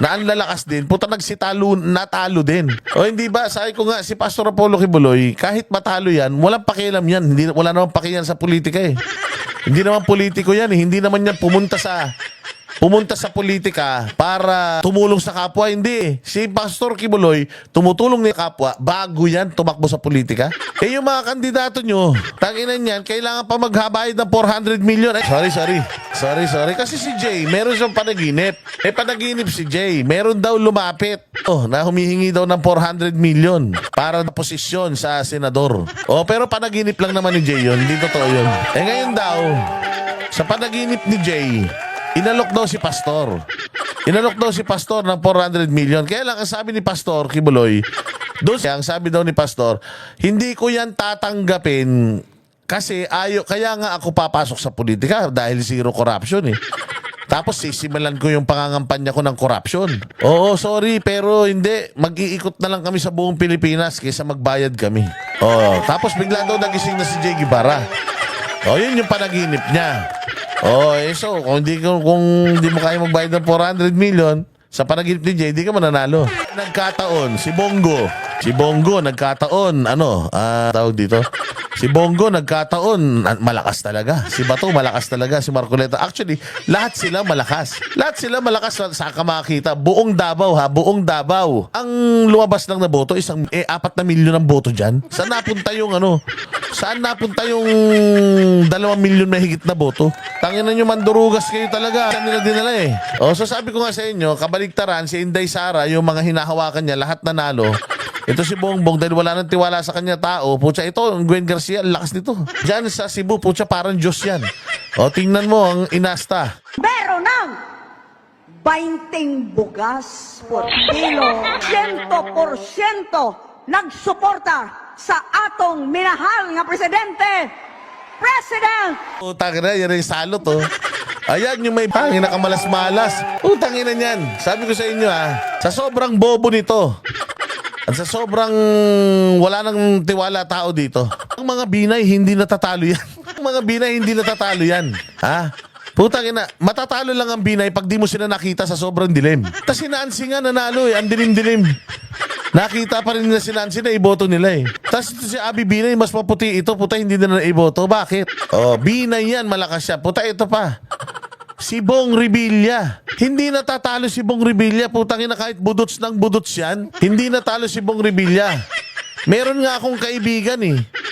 na ang lalakas din, puta natalo din. O hindi ba, sabi ko nga, si Pastor Apollo Kibuloy, kahit matalo yan, walang pakialam yan. Wala namang pakialam sa politika eh. Hindi naman politiko yan eh. Hindi naman yan pumunta sa politika para tumulong sa kapwa. Hindi. Si Pastor Kibuloy, tumutulong ni kapwa bago yan tumakbo sa politika. Eh yung mga kandidato nyo, tanginan yan, kailangan pa maghabayad ng 400 million. Sorry. Kasi si Jay, meron siyang panaginip. Panaginip si Jay. Meron daw lumapit. Na humihingi daw ng 400 million para na posisyon sa senador. Pero panaginip lang naman ni Jay yun. Hindi totoo yun. Ngayon daw, sa panaginip ni Jay, inalok daw si Pastor. Inalok daw si Pastor ng 400 million. Kaya lang ang sabi ni Pastor Kibuloy, ang sabi daw ni Pastor, hindi ko yan tatanggapin kasi kaya nga ako papasok sa politika dahil zero corruption eh. Tapos sisimulan ko yung pangangampanya ko ng corruption. Oo, sorry, pero hindi. Mag-iikot na lang kami sa buong Pilipinas kaysa magbayad kami. Tapos bigla daw nagising na si Jay Guevara. Yun yung panaginip niya. So kung hindi mo kaya magbayad ng 400 million sa panaginip ni Jay, hindi ka mananalo. Nagkataon si Bongo nagkataon tawag dito. Si Bongo nagkataon malakas talaga. Si Bato malakas talaga, si Marcoleta. Actually, lahat sila malakas. Lahat sila malakas sa makita. Buong Davao. Ang lumabas lang na boto, 4 na milyon ang boto diyan. Saan napunta yung Saan napunta yung 2 milyon mahigit na boto? Tanginan nyo, mandurugas kayo talaga. Saan nila dinala eh? So sabi ko nga sa inyo, kabaligtaran, si Inday Sara, yung mga hinahawakan niya, lahat nanalo. Ito si Bongbong, dahil wala nang tiwala sa kanya tao, pucha, ito, Gwen Garcia, ang lakas nito. Diyan sa Cebu, pucha, parang Diyos yan. Tingnan mo ang inasta. Meron ng 20 bugas por kilo, 100% nagsuporta sa atong minahal nga presidente. Utangin na, yan yung salot Ayan yung may pangin na kamalas-malas. Utangin na yan. Sabi ko sa inyo sa sobrang bobo nito, at sa sobrang wala nang tiwala tao dito, ang mga Binay hindi natatalo yan. Ang mga Binay hindi natatalo yan. Putang ina, matatalo lang ang Binay pag di mo sila nakita sa sobrang dilim. Tas si Nancy nga nanalo ang dilim-dilim. Nakita pa rin nila si Nancy na iboto nila Tas ito si Abby Binay, mas maputi ito, puta hindi na iboto. Bakit? Binay yan, malakas siya. Puta ito pa. Si Bong Revilla. Hindi natatalo si Bong Revilla. Putang ina, kahit budots ng budots yan, hindi natalo si Bong Revilla. Meron nga akong kaibigan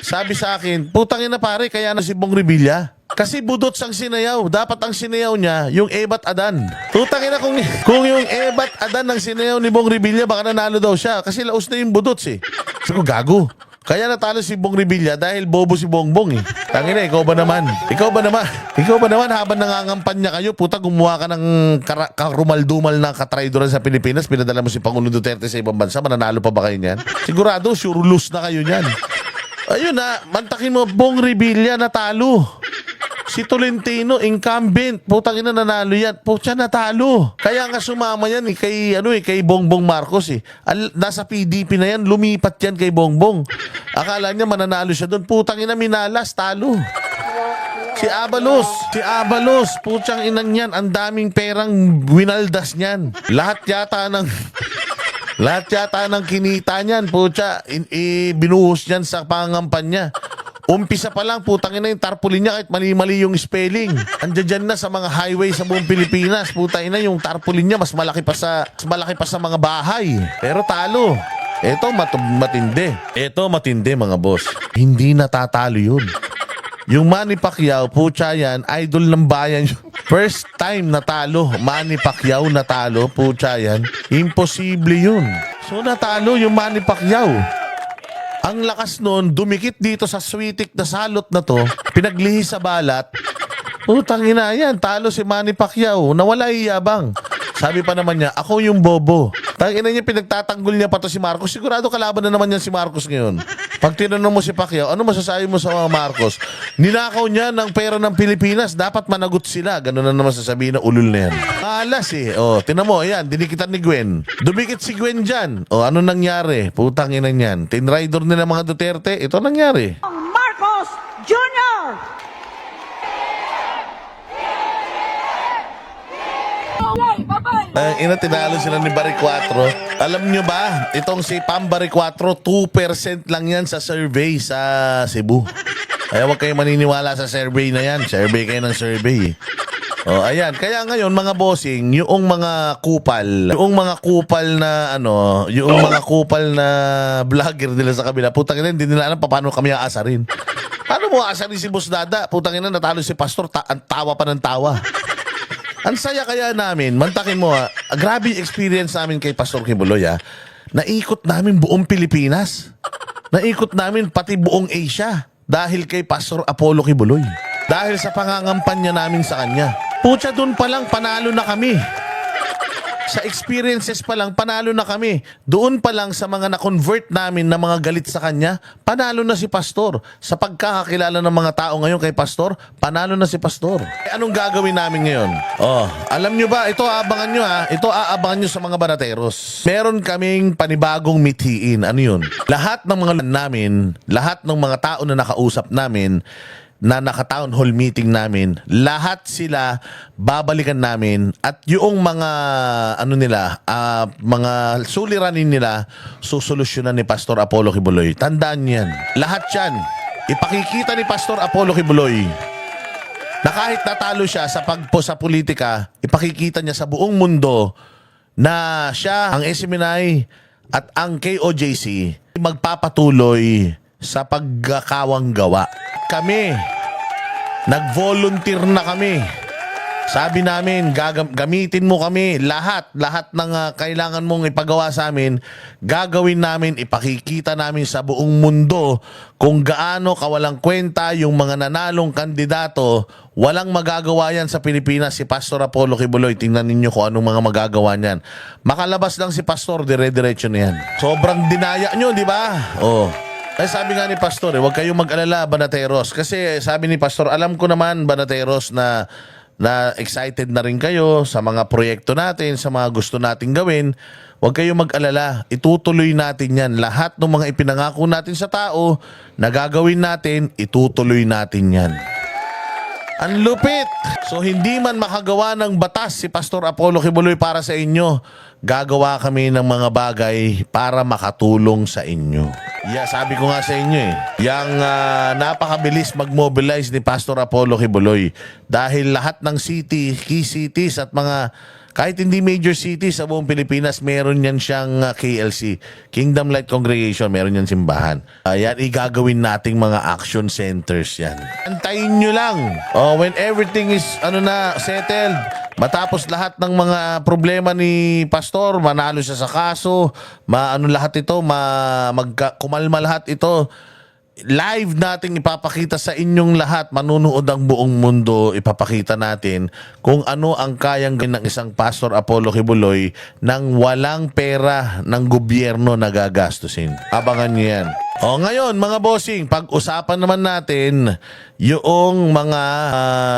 sabi sa akin, putang ina pare, kaya na si Bong Revilla. Kasi budots ang sinayaw. Dapat ang sinayaw niya, yung Ebat Adan. Putang ina, kung yung Ebat Adan ang sinayaw ni Bong Revilla, baka nanalo daw siya. Kasi laos na yung budots Sabi ko, gago. Kaya natalo si Bong Revilla dahil bobo si Bongbong Tangina, ikaw ba naman habang nangangampanya kayo, puta, gumawa ka ng karumal-dumal na katraidoran sa Pilipinas, pinadala mo si Pangulong Duterte sa ibang bansa, mananalo pa ba kayo niyan? Sigurado, sure lose na kayo niyan. Ayun mantakin mo, Bong Revilla natalo. Si Tolentino, incumbent. Putang ina, nanalo yan. Pucha, natalo. Kaya nga sumama yan kay Bongbong Marcos Nasa PDP na yan, lumipat yan kay Bongbong. Akala niya mananalo siya doon. Putang ina, minalas, talo. Si Abalos, putsang inang yan, ang daming perang winaldas niyan. Lahat yata ng kinita niyan, putya, binuhos niyan sa pangangampanya. Umpisa pa lang, putang ina yung tarpaulin niya kahit mali-mali yung spelling. Andiyan dyan na sa mga highway sa buong Pilipinas. Putang ina yung tarpaulin niya mas malaki pa sa mga bahay. Pero talo. Ito matindi mga boss. Hindi natatalo yun. Yung Manny Pacquiao, putya yan, idol ng bayan. First time natalo, Manny Pacquiao natalo, putya yan. Imposible yun. So natalo yung Manny Pacquiao. Ang lakas nun, dumikit dito sa switik na salot na to, pinaglihi sa balat. Putang ina yan, talo si Manny Pacquiao, nawala iyabang. Sabi pa naman niya, ako yung bobo. Ang ina niya, pinagtatanggol niya pa to si Marcos. Sigurado kalaban na naman yan si Marcos ngayon. Pag tinanong mo si Pacquiao, ano masasabi mo sa mga Marcos? Ninakaw niya ng pera ng Pilipinas. Dapat managot sila. Ganun na naman sasabihin na ulul na yan. Alas eh. O, tinan mo, ayan, dinikitan ni Gwen. Dumikit si Gwen dyan. O, ano nangyari? Putang ina niyan. Tinrider nila mga Duterte. Ito nangyari. Marcos Jr. Ina, tinalo sila ni Barry 4. Alam nyo ba, itong si Pam Barry 4, 2% lang yan sa survey sa Cebu. Kaya huwag kayo maniniwala sa survey na yan. Survey kayo ng survey. O, ayan. Kaya ngayon, mga bossing, yung mga kupal na, yung mga kupal na vlogger nila sa kabila, putang ina, hindi nila alam paano kami aasarin. Paano mo aasarin si Boss Dada? Putang ina, natalo si Pastor, ang tawa pa ng tawa. Ang saya kaya namin, mantakin mo grabe yung experience namin kay Pastor Kibuloy Naikot namin buong Pilipinas. Naikot namin pati buong Asia dahil kay Pastor Apollo Kibuloy. Dahil sa pangangampanya namin sa kanya. Pucha, doon pa lang panalo na kami. Sa experiences pa lang, panalo na kami. Doon pa lang sa mga na-convert namin na mga galit sa kanya, panalo na si Pastor. Sa pagkakakilala ng mga tao ngayon kay Pastor, panalo na si Pastor. Anong gagawin namin ngayon? Oh, alam nyo ba, ito aabangan nyo ito aabangan nyo sa mga banateros. Meron kaming panibagong mithiin. Ano yun? Lahat ng mga namin, lahat ng mga tao na nakausap namin, na naka-town hall meeting namin, lahat sila babalikan namin at yung mga mga suliranin nila susolusyonan ni Pastor Apollo Kibuloy. Tandaan yan. Lahat yan. Ipakikita ni Pastor Apollo Kibuloy na kahit natalo siya sa sa politika, ipakikita niya sa buong mundo na siya, ang SMNI at ang KOJC magpapatuloy sa pagkakawang gawa. Kami, nag-volunteer na kami. Sabi namin, gamitin mo kami. Lahat ng kailangan mong ipagawa sa amin, gagawin namin, ipakikita namin sa buong mundo kung gaano kawalang kwenta yung mga nanalong kandidato. Walang magagawa yan sa Pilipinas. Si Pastor Apollo Kibuloy, tingnan ninyo kung anong mga magagawa niyan. Makalabas lang si Pastor, dire-diretso na yan. Sobrang dinaya nyo, di ba? Oh. Ay, sabi nga ni Pastor, huwag kayong mag-alala, Banateros. Kasi sabi ni Pastor, alam ko naman, Banateros, na excited na rin kayo sa mga proyekto natin, sa mga gusto natin gawin. Huwag kayong mag-alala. Itutuloy natin yan. Lahat ng mga ipinangako natin sa tao na gagawin natin, itutuloy natin yan. Ang lupit! So, hindi man makagawa ng batas si Pastor Apollo Kibuloy para sa inyo, gagawa kami ng mga bagay para makatulong sa inyo. Yeah, sabi ko nga sa inyo yang napakabilis mag-mobilize ni Pastor Apollo Kibuloy dahil lahat ng key cities at mga kahit hindi major cities sa buong Pilipinas, meron yan siyang KLC, Kingdom Light Congregation, meron yan simbahan. Yan, igagawin nating mga action centers yan. Antayin nyo lang. When everything is settled, matapos lahat ng mga problema ni Pastor, manalo siya sa kaso, kumalma lahat ito, live nating ipapakita sa inyong lahat, manunood ang buong mundo, ipapakita natin kung ano ang kayang gawin ng isang Pastor Apollo Kibuloy nang walang pera ng gobyerno na gagastusin. Abangan niyo yan. Ngayon, mga bossing, pag-usapan naman natin yung mga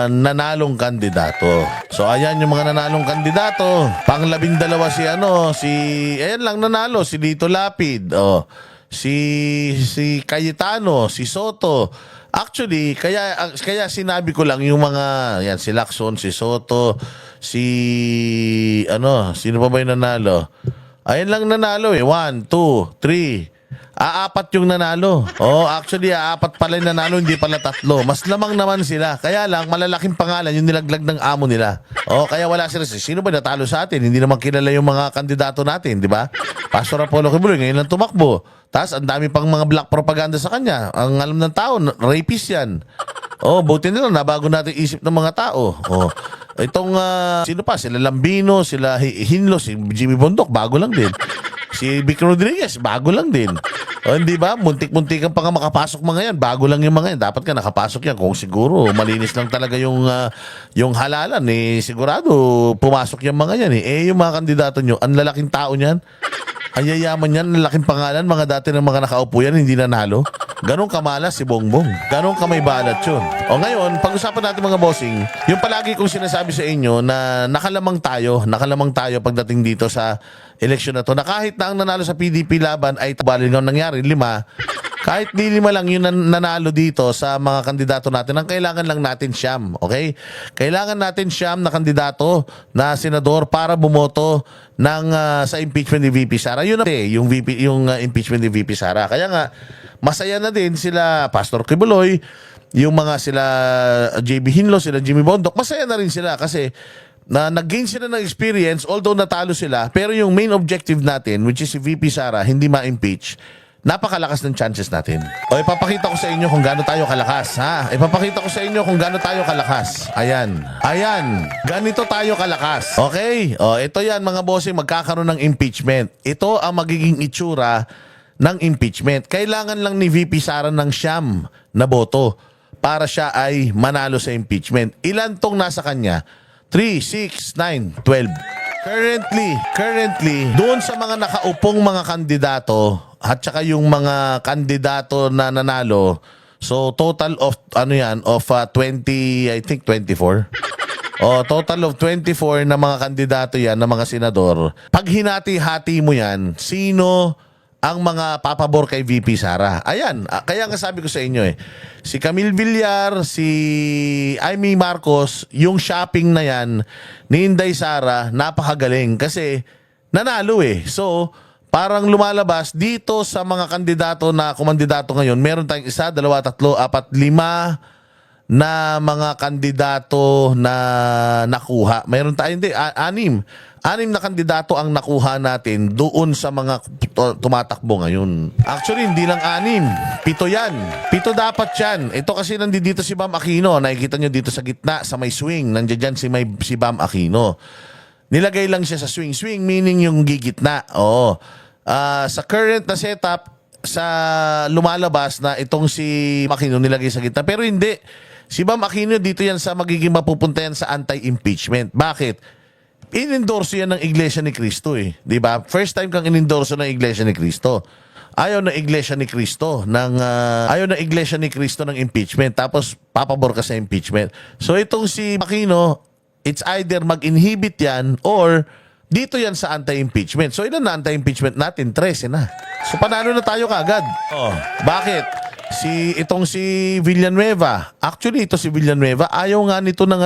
nanalong kandidato. So, ayan yung mga nanalong kandidato. Pang-12 ayan lang nanalo, si Lito Lapid. Si Cayetano, si Soto. Actually, kaya sinabi ko lang yung mga yan, si Lacson, si Soto, sino pa ba yung nanalo? Ayan lang nanalo 1, 2, 3. Apat yung nanalo. Actually, apat pala yung nanalo, hindi pala 3. Mas lamang naman sila. Kaya lang, malalaking pangalan yung nilaglag ng amo nila. Kaya wala sila. Sino ba natalo sa atin? Hindi naman kilala yung mga kandidato natin, di ba? Pastor Apollo Kibuloy, ngayon lang tumakbo. Tapos, ang dami pang mga black propaganda sa kanya. Ang alam ng tao, rapist yan. Buti nila, nabago natin isip ng mga tao. Itong, sino pa? Sila Lambino, sila Hinlo, si Jimmy Bondoc, bago lang din. Si Vic Rodriguez, bago lang din. O hindi ba? Muntik-muntikan pa nga makapasok mga yan. Bago lang yung mga yan. Dapat ka nakapasok yan. Kung siguro malinis lang talaga yung halalan, sigurado pumasok yung mga yan. Yung mga kandidato nyo, ang lalaking tao niyan. Ang yayaman yan, ang laking pangalan, mga dati ng mga nakaupo yan, hindi nanalo. Ganon kamalas si Bongbong. Ganon kamay balat yun. O ngayon, pag-usapan natin mga bossing, yung palagi kong sinasabi sa inyo na nakalamang tayo pagdating dito sa eleksyon na to, na kahit na ang nanalo sa PDP laban ay tabalin nga nangyari, 5, kahit di 5 lang yung nanalo dito sa mga kandidato natin, ang kailangan lang natin siyam, okay? Kailangan natin siyam na kandidato na senador para bumoto ng sa impeachment ni VP Sara. Yun na yung impeachment ni VP Sara. Kaya nga masaya na din sila Pastor Kibuloy, yung mga sila JB Hinlo, sila Jimmy Bondoc, masaya na rin sila kasi na nag-gain sila ng experience, although natalo sila, pero yung main objective natin, which is si VP Sara, hindi ma-impeach, napakalakas ng chances natin. O ipapakita ko sa inyo kung gaano tayo kalakas, ha? Ipapakita ko sa inyo kung gaano tayo kalakas. Ayan. Ganito tayo kalakas. Okay? O, ito yan mga bossing, magkakaroon ng impeachment. Ito ang magiging itsura ng impeachment. Kailangan lang ni VP Sara ng siyam na boto para siya ay manalo sa impeachment. Ilan tong nasa kanya? 3, 6, 9, 12. Currently, doon sa mga nakaupong mga kandidato at saka yung mga kandidato na nanalo, so total of 20, I think 24. Total of 24 na mga kandidato yan, na mga senador. Pag hinati-hati mo yan, sino ang mga papabor kay VP Sara? Ayan, kaya nga sabi ko sa inyo si Camille Villar, si Amy Marcos, yung shopping na yan ni Inday Sara, napakagaling kasi nanalo So, parang lumalabas dito sa mga kandidato na kumandidato ngayon, meron tayong 1, 2, 3, 4, 5 na mga kandidato na nakuha. Meron tayong 6 na kandidato ang nakuha natin doon sa mga tumatakbo ngayon. Actually, hindi lang 6. 7 yan. 7 dapat yan. Ito kasi nandito si Bam Aquino. Nakikita nyo dito sa gitna, sa may swing. Nandiyan dyan si Bam Aquino. Nilagay lang siya sa swing. Swing meaning yung gigitna. Oo. Sa current na setup, sa lumalabas na itong si Aquino nilagay sa gitna. Pero hindi. Si Bam Aquino dito yan sa magiging mapupunta yan sa anti-impeachment. Bakit? In-endorse yan ng Iglesia ni Cristo di ba? First time kang in-endorse ng Iglesia ni Cristo. Ayaw ng Iglesia ni Cristo ng impeachment, tapos papabor ka sa impeachment. So itong si Aquino, it's either mag-inhibit yan or dito yan sa anti-impeachment. So ilan na anti-impeachment natin? 13 na. So panalo na tayo kaagad. Bakit? Itong si Villanueva. Actually, ito si Villanueva, ayaw nga nito ng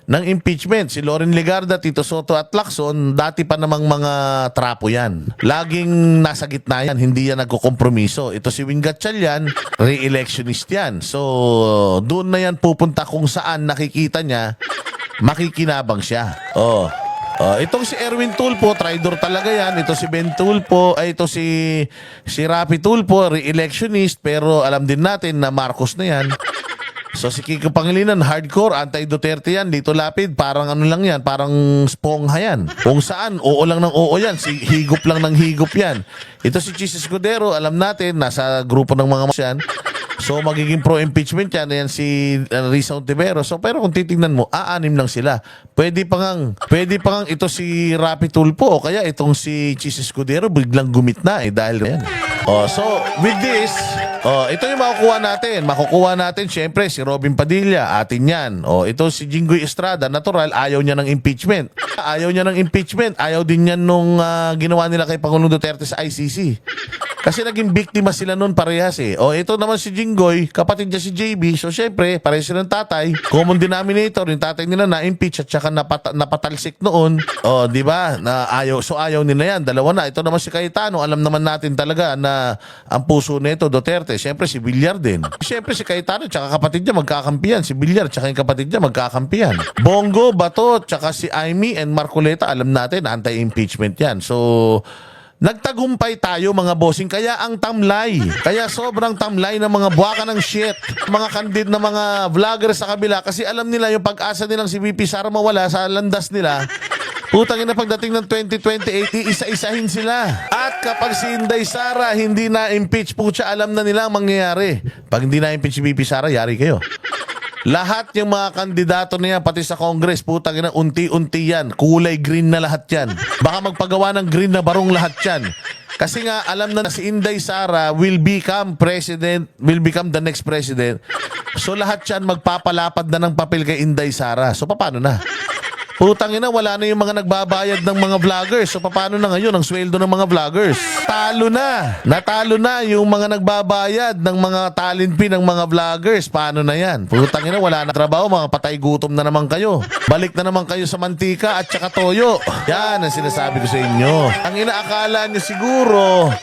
ng impeachment. Si Loren Legarda, Tito Soto at Lacson, dati pa namang mga trapo yan. Laging nasa gitna yan, hindi yan nagkukompromiso. Ito si Wing Gatchalian, re-electionist yan. So, doon na yan pupunta kung saan nakikita niya, makikinabang siya. Itong si Erwin Tulfo, traidor talaga yan. Ito si Ben Tulfo, ito si Rapi Tulfo, re-electionist, pero alam din natin na Marcos na yan. So si Kiko Pangilinan, hardcore, anti-Duterte yan. Dito Lapid, parang lang yan, parang spongha yan. Kung saan, oo lang ng oo yan. Higop lang ng higop yan. Ito si Chis Escudero, alam natin, nasa grupo ng mga yan. So magiging pro-impeachment yan si Risa Ontiveros. So pero kung titingnan mo, 6 lang sila. Pwede pa ngang ito si Rapi Tulfo o kaya itong si Chis Escudero biglang gumitna dahil yan. So with this, ito yung makukuha natin syempre si Robin Padilla, atin yan. Ito si Jinggoy Estrada, natural, ayaw niya ng impeachment. Ayaw din yan nung ginawa nila kay Pangulong Duterte sa ICC. Kasi naging biktima sila noon parehas ito naman si Jinggoy, kapatid niya si JB. So syempre, parehas silang tatay. Common denominator, yung tatay nila na-impeach at saka napatalsik noon. Di ba? Ayaw nila yan. Dalawa na. Ito naman si Cayetano. Alam naman natin talaga na ang puso nito Duterte. Syempre si Villar din. Syempre si Cayetano tsaka kapatid niya magkakampiyan. Si Villar tsaka yung kapatid niya magkakampiyan. Bongo, Bato, tsaka si Amy and Marcoleta, alam natin anti-impeachment yan. So nagtagumpay tayo mga bossing, kaya ang tamlay. Kaya sobrang tamlay ng mga buwaka ng shit. Mga candid na mga vlogger sa kabila kasi alam nila yung pag-asa nilang si VP Sara mawala sa landas nila. Putang ina, pagdating ng 2028, iisa-isahin sila. At kapag si Inday Sara hindi na-impeach, putya, alam na nila ang mangyayari. Pag hindi na-impeach si VP Sara, yari kayo. Lahat yung mga kandidato na yan, pati sa Congress, putang ina, unti-unti yan. Kulay green na lahat yan. Baka magpagawa ng green na barong lahat yan. Kasi nga, alam na si Inday Sara will become the next president. So lahat yan magpapalapad na ng papel kay Inday Sara. So paano na? Putang ina, wala na yung mga nagbabayad ng mga vloggers. So paano na ngayon ang sweldo ng mga vloggers? Talo na. Natalo na yung mga nagbabayad ng mga talent fee ng mga vloggers. Paano na yan? Putang ina, wala na trabaho. Mga patay gutom na naman kayo. Balik na naman kayo sa mantika at saka toyo. Yan ang sinasabi ko sa inyo. Ang inaakala nyo siguro,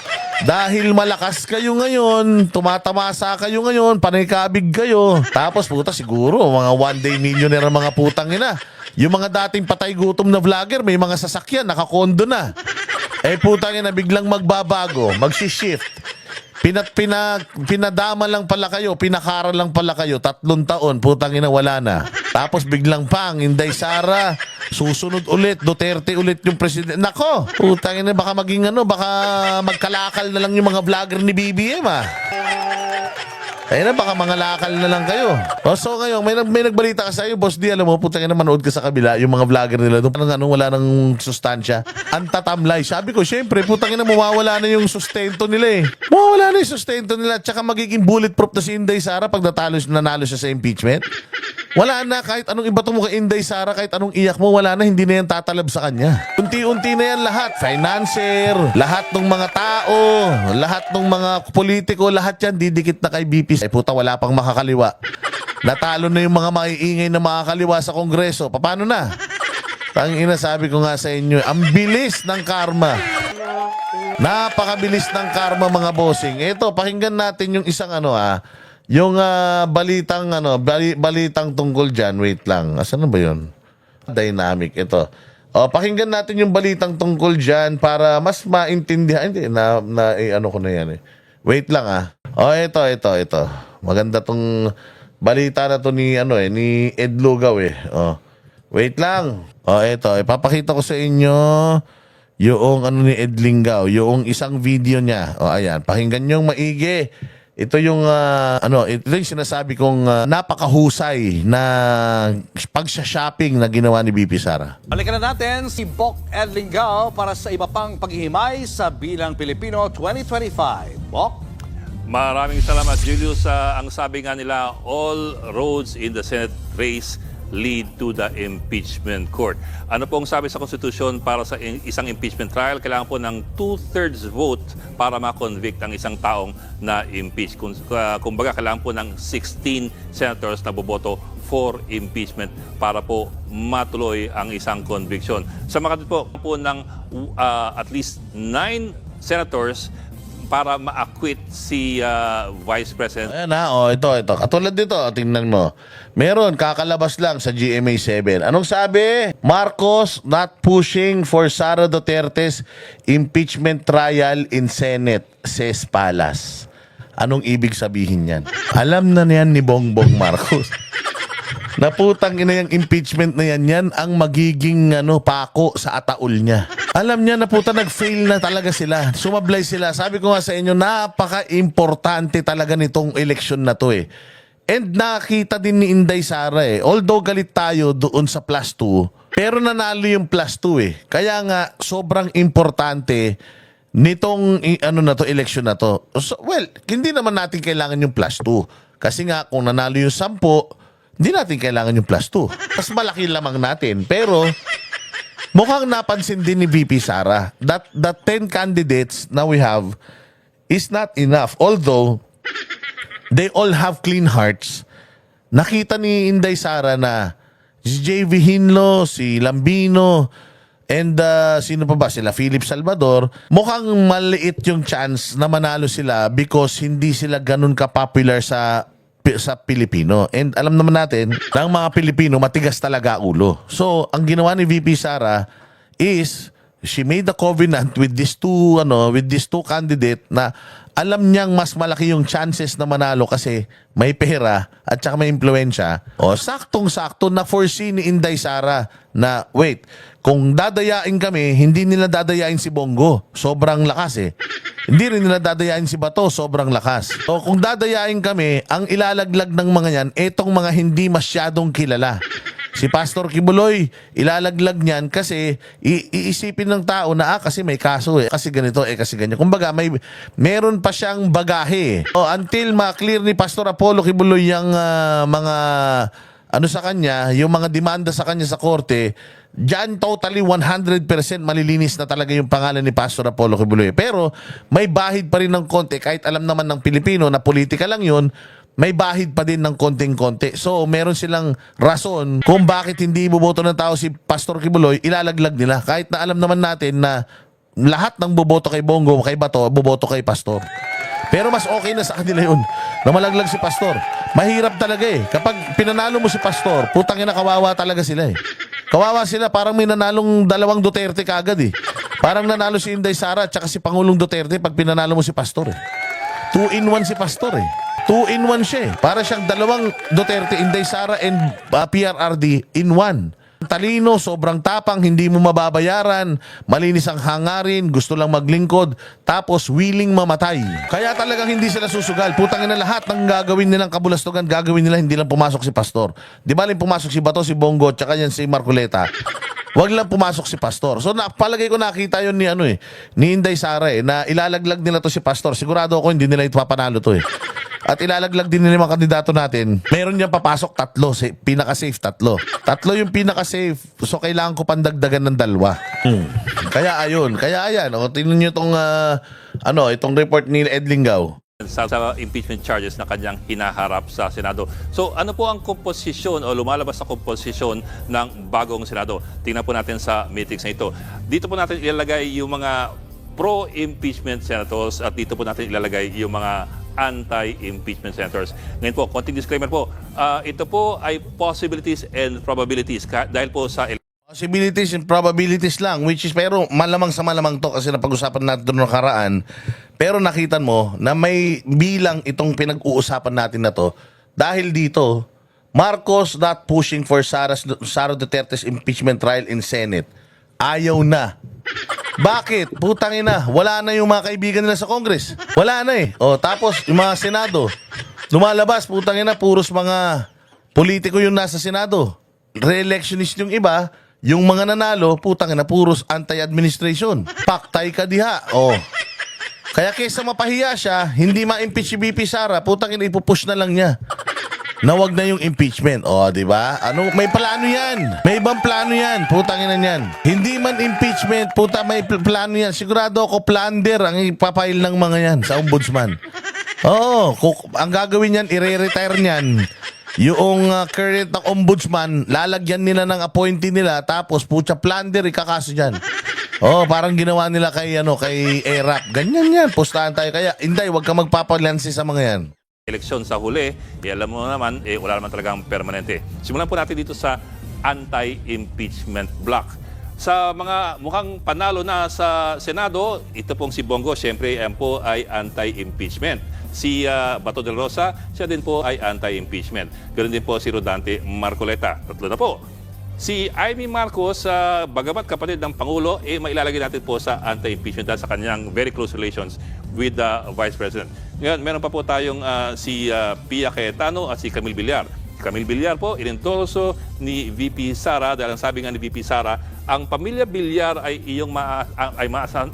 dahil malakas kayo ngayon, tumatamasa kayo ngayon, panay-kabig kayo. Tapos puta siguro, mga one day millionaire ang mga putang ina. Yung mga dating patay gutom na vlogger, may mga sasakyan, nakakondo na. Eh putang ina, biglang magbabago, magsishift. Pinadama lang pala kayo, pinakaral lang pala kayo, 3 taon, putang ina, wala na. Tapos biglang pang, Inday Sara, susunod ulit, Duterte ulit yung president. Nako, putang ina, baka maging baka magkalakal na lang yung mga vlogger ni BBM Ayun na, baka mga lakal na lang kayo. So ngayon, may nagbalita ka sa'yo, Boss D, alam mo, putang ina, manood ka sa kabila, yung mga vlogger nila, doon parang wala nang sustansya. Antatamlay. Sabi ko, syempre, putang ina, mawawala na yung sustento nila Mawawala na yung sustento nila, tsaka magiging bulletproof na si Inday Sara pag nanalo siya sa impeachment. Wala na, kahit anong iba mo kay Inday Sara, kahit anong iyak mo, wala na, hindi na yan tatalab sa kanya. Unti-unti na yan lahat. Financier, lahat ng mga tao, lahat ng mga politiko, lahat yan didikit na kay BP. Eh puta, wala pang makakaliwa. Natalo na yung mga maiingay na makakaliwa sa Kongreso. Paano na? Tangina, sabi ko nga sa inyo, ang bilis ng karma. Napakabilis ng karma, mga bossing. Ito, pakinggan natin yung isang yung balitang tungkol dyan. Wait lang. Asan na ba yun? Dynamic. Ito. Pakinggan natin yung balitang tungkol dyan para mas maintindihan. Hindi, ko na yan Wait lang ito. Maganda tong balita na to ni Ed Lugaw Wait lang. Ito. Ipapakita ko sa inyo yung ni Ed Lingaw. Yung isang video niya. Ayan. Pakinggan nyo maigi. Ito yung ito yung sinasabi kong napakahusay na pagsha-shopping na ginawa ni BP Sara. Balikan na natin si Bok Ed Lingaw para sa iba pang paghihimay sa Bilang Pilipino 2025. Bok? Maraming salamat, Julius. Ang sabi nga nila, all roads in the Senate race lead to the impeachment court. Ano pong sabi sa Konstitusyon para sa isang impeachment trial? Kailangan po ng 2/3 vote para ma-convict ang isang taong na-impeach. Kumbaga, kailangan po ng 16 senators na boboto for impeachment para po matuloy ang isang conviction. Sa mga po ng at least 9 senators para ma-acquit si Vice President. Ayan ito. Katulad dito, tingnan mo. Meron, kakalabas lang sa GMA 7. Anong sabi? Marcos not pushing for Sara Duterte's impeachment trial in Senate, says Palas. Anong ibig sabihin yan? Alam na niyan ni Bongbong Marcos. Naputang ina yung impeachment na yan ang magiging pako sa ataol niya. Alam niya na puta nag-fail na talaga sila. Sumablay sila. Sabi ko nga sa inyo, napaka-importante talaga nitong eleksyon na to And nakita din ni Inday Sara Although galit tayo doon sa +2, pero nanalo yung +2 Kaya nga, sobrang importante nitong eleksyon na to. So, well, hindi naman natin kailangan yung +2. Kasi nga, kung nanalo yung 10, hindi natin kailangan yung +2. Mas malaki lamang natin. Pero, mukhang napansin din ni VP Sara that the 10 candidates na we have is not enough. Although, they all have clean hearts. Nakita ni Inday Sara na si JV Hinlo, si Lambino, and sino pa ba? Sila Philip Salvador. Mukhang maliit yung chance na manalo sila because hindi sila ganun ka-popular sa Pilipino. And alam naman natin, ng mga Pilipino, matigas talaga ulo. So, ang ginawa ni VP Sara is she made a covenant with these two candidate na alam niyang mas malaki yung chances na manalo kasi may pera at saka may impluwensya. O saktong-sakto na foresee ni Inday Sara na wait, kung dadayain kami, hindi nila dadayain si Bongo. Sobrang lakas eh. Hindi rin nila dadayain si Bato, sobrang lakas. So kung dadayain kami, ang ilalaglag ng mga yan, etong mga hindi masyadong kilala. Si Pastor Kibuloy, ilalaglag niyan kasi iisipin ng tao na kasi may kaso kasi ganito kasi ganyan. Kumbaga meron pa siyang bagahe. So, until ma-clear ni Pastor Apollo Kibuloy yung mga sa kanya, yung mga demanda sa kanya sa korte, diyan totally 100% malilinis na talaga yung pangalan ni Pastor Apollo Kibuloy. Pero may bahid pa rin ng konti kahit alam naman ng Pilipino na politika lang yun. May bahid pa din ng konting-konti. So, meron silang rason kung bakit hindi boboto ng tao si Pastor Kibuloy, ilalaglag nila. Kahit na alam naman natin na lahat ng boboto kay Bongo, kay Bato, boboto kay Pastor. Pero mas okay na sa kanila yun na malaglag si Pastor. Mahirap talaga eh. Kapag pinanalo mo si Pastor, putang ina, kawawa talaga sila eh. Kawawa sila, parang may nanalong 2 Duterte kagad eh. Parang nanalo si Inday Sara at saka si Pangulong Duterte pag pinanalo mo si Pastor eh. 2-in-1 si Pastor eh. 2-in-1 siya eh. Para siyang 2 Duterte, Inday Sara and PRRD in 1. Talino, sobrang tapang, hindi mo mababayaran, malinis ang hangarin, gusto lang maglingkod, tapos willing mamatay. Kaya talagang hindi sila susugal. Putang ina, lahat ng gagawin nilang kabulastugan, gagawin nila, hindi lang pumasok si Pastor. Di ba lang pumasok si Bato, si Bongo, tsaka yan si Marcoleta. Wag lang pumasok si Pastor. So palagay ko nakita yun ni Inday Sara na ilalaglag nila to si Pastor. Sigurado ako hindi nila ipapanalo to eh. At ilalaglag din nila mga kandidato natin. Meron niyang papasok 3, pinaka-safe 3. 3 yung pinaka-safe. So kailangan ko pandagdagan ng 2. Kaya ayun, ayan. O tingnan niyo tong itong report ni Ed Lingao. Sa impeachment charges na kanyang hinaharap sa Senado. So ano po ang komposisyon o lumalabas na komposisyon ng bagong Senado? Tingnan po natin sa meetings na ito. Dito po natin ilalagay yung mga pro-impeachment senators at dito po natin ilalagay yung mga anti-impeachment senators. Ngayon po, konting disclaimer po. Ito po ay possibilities and probabilities dahil po sa Possibilities and probabilities lang, which is pero malamang sa malamang to kasi napag-usapan natin doon nakaraan. Pero nakita mo na may bilang itong pinag-uusapan natin na to dahil dito, Marcos not pushing for Sara Duterte's impeachment trial in Senate. Ayaw na. Bakit? Putang ina, wala na yung mga kaibigan nila sa Congress. Wala na eh. O, tapos yung mga Senado, lumalabas, putang ina, puros mga politiko yung nasa Senado. Re-electionist yung iba. Yung mga nanalo, putang ina, puros anti-administration. Paktay ka diha. Oh. Kaya kaysa mapahiya siya, hindi ma-impeach si BP Sara, putang ina, ipupush na lang niya. Na wag na yung impeachment. Oh, di ba? May plano yan. May ibang plano yan. Putang ina niyan. Hindi man impeachment, puta, may plano yan. Sigurado ako plunder ang ipapail ng mga yan sa ombudsman. Oo, ang gagawin niyan, i-retire niyan. Yung current na ombudsman, lalagyan nila ng appointee nila, tapos putya plunder, ikakaso dyan. Oh, parang ginawa nila kay ERAP. Ganyan yan, pustahan tayo. Kaya, Inday, wag ka magpapalansi sa mga yan. eleksyon sa huli, alam mo naman, wala naman talagang permanente. Simulan po natin dito sa anti-impeachment block. Sa mga mukhang panalo na sa Senado, ito pong si Bongo, siyempre yan po ay anti-impeachment. Si Bato del Rosa, siya din po ay anti-impeachment. Ganoon din po si Rodante Marcoleta. 3 na po. Si Amy Marcos, bagamat kapatid ng Pangulo, mailalagay natin po sa anti-impeachment dahil sa kanyang very close relations with the Vice President. Ngayon, meron pa po tayong si Pia Cayetano at si Camille Villar. Camille Villar po, inendorso ni VP Sara dahil ang sabi nga ni VP Sara, ang pamilya Villar ay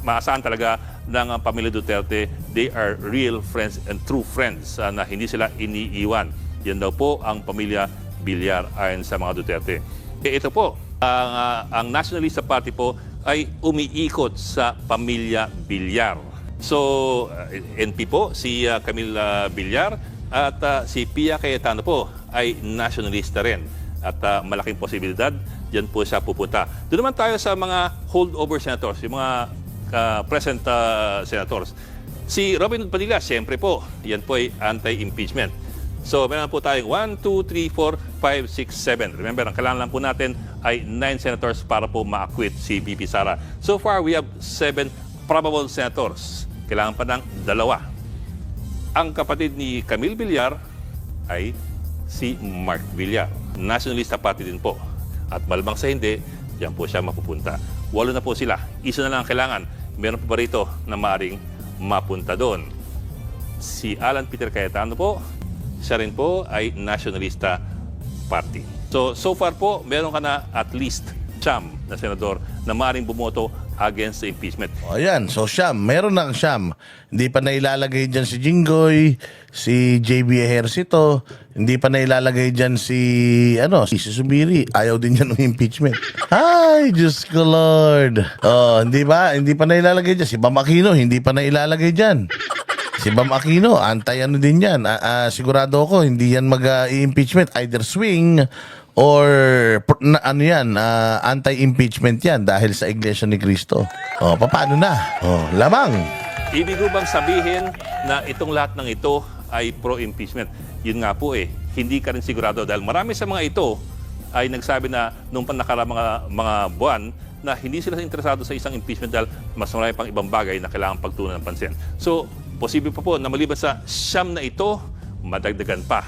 maasahan talaga ng pamilya Duterte. They are real friends and true friends na hindi sila iniiwan. Yan daw po ang pamilya Villar ayon sa mga Duterte. Ito po, ang Nationalista Party po ay umiikot sa pamilya Villar. So, NP po, si Camille Villar at si Pia Cayetano po ay nationalista rin. At malaking posibilidad, dyan po siya pupunta. Doon naman tayo sa mga holdover senators, yung mga present senators. Si Robin Padilla, siyempre po, yan po ay anti-impeachment. So, meron po tayong 1, 2, 3, 4, 5, 6, 7. Remember, ang kailangan lang po natin ay 9 senators para po ma-acquit si VP Sara. So far, we have 7 probable senators. Kailangan pa ng 2. Ang kapatid ni Camille Villar ay si Mark Villar. Nationalista party din po. At malamang sa hindi, diyan po siya mapupunta. 8 na po sila. Isa na lang ang kailangan. Meron pa ba rito na maaring mapunta doon? Si Alan Peter Cayetano po, siya rin po ay Nationalista Party. So far po, meron ka na at least 9 na senador na maaaring bumoto against the impeachment. O ayan, so Siyam, meron ng Siyam. Hindi pa nailalagay dyan si Jinggoy, si JB Ejercito, hindi pa nailalagay dyan si Subiri. Ayaw din yan ng impeachment. Ay, Diyos ko Lord. Oh, hindi pa nailalagay dyan. Si Bam Aquino, hindi pa nailalagay dyan. Si Bam Aquino, anti-ano din yan. Sigurado ako, hindi yan mag-impeachment. Either swing or anti-impeachment yan dahil sa Iglesia ni Cristo. O, paano na? O, lamang. Ibig ko bang sabihin na itong lahat ng ito ay pro-impeachment? Yun nga po hindi ka rin sigurado dahil marami sa mga ito ay nagsabi na nung panakaraang mga buwan na hindi sila interesado sa isang impeachment dahil mas marami pang ibang bagay na kailangan pagtuunan ng pansin. So, posible pa po na maliban sa 9 na ito, madagdagan pa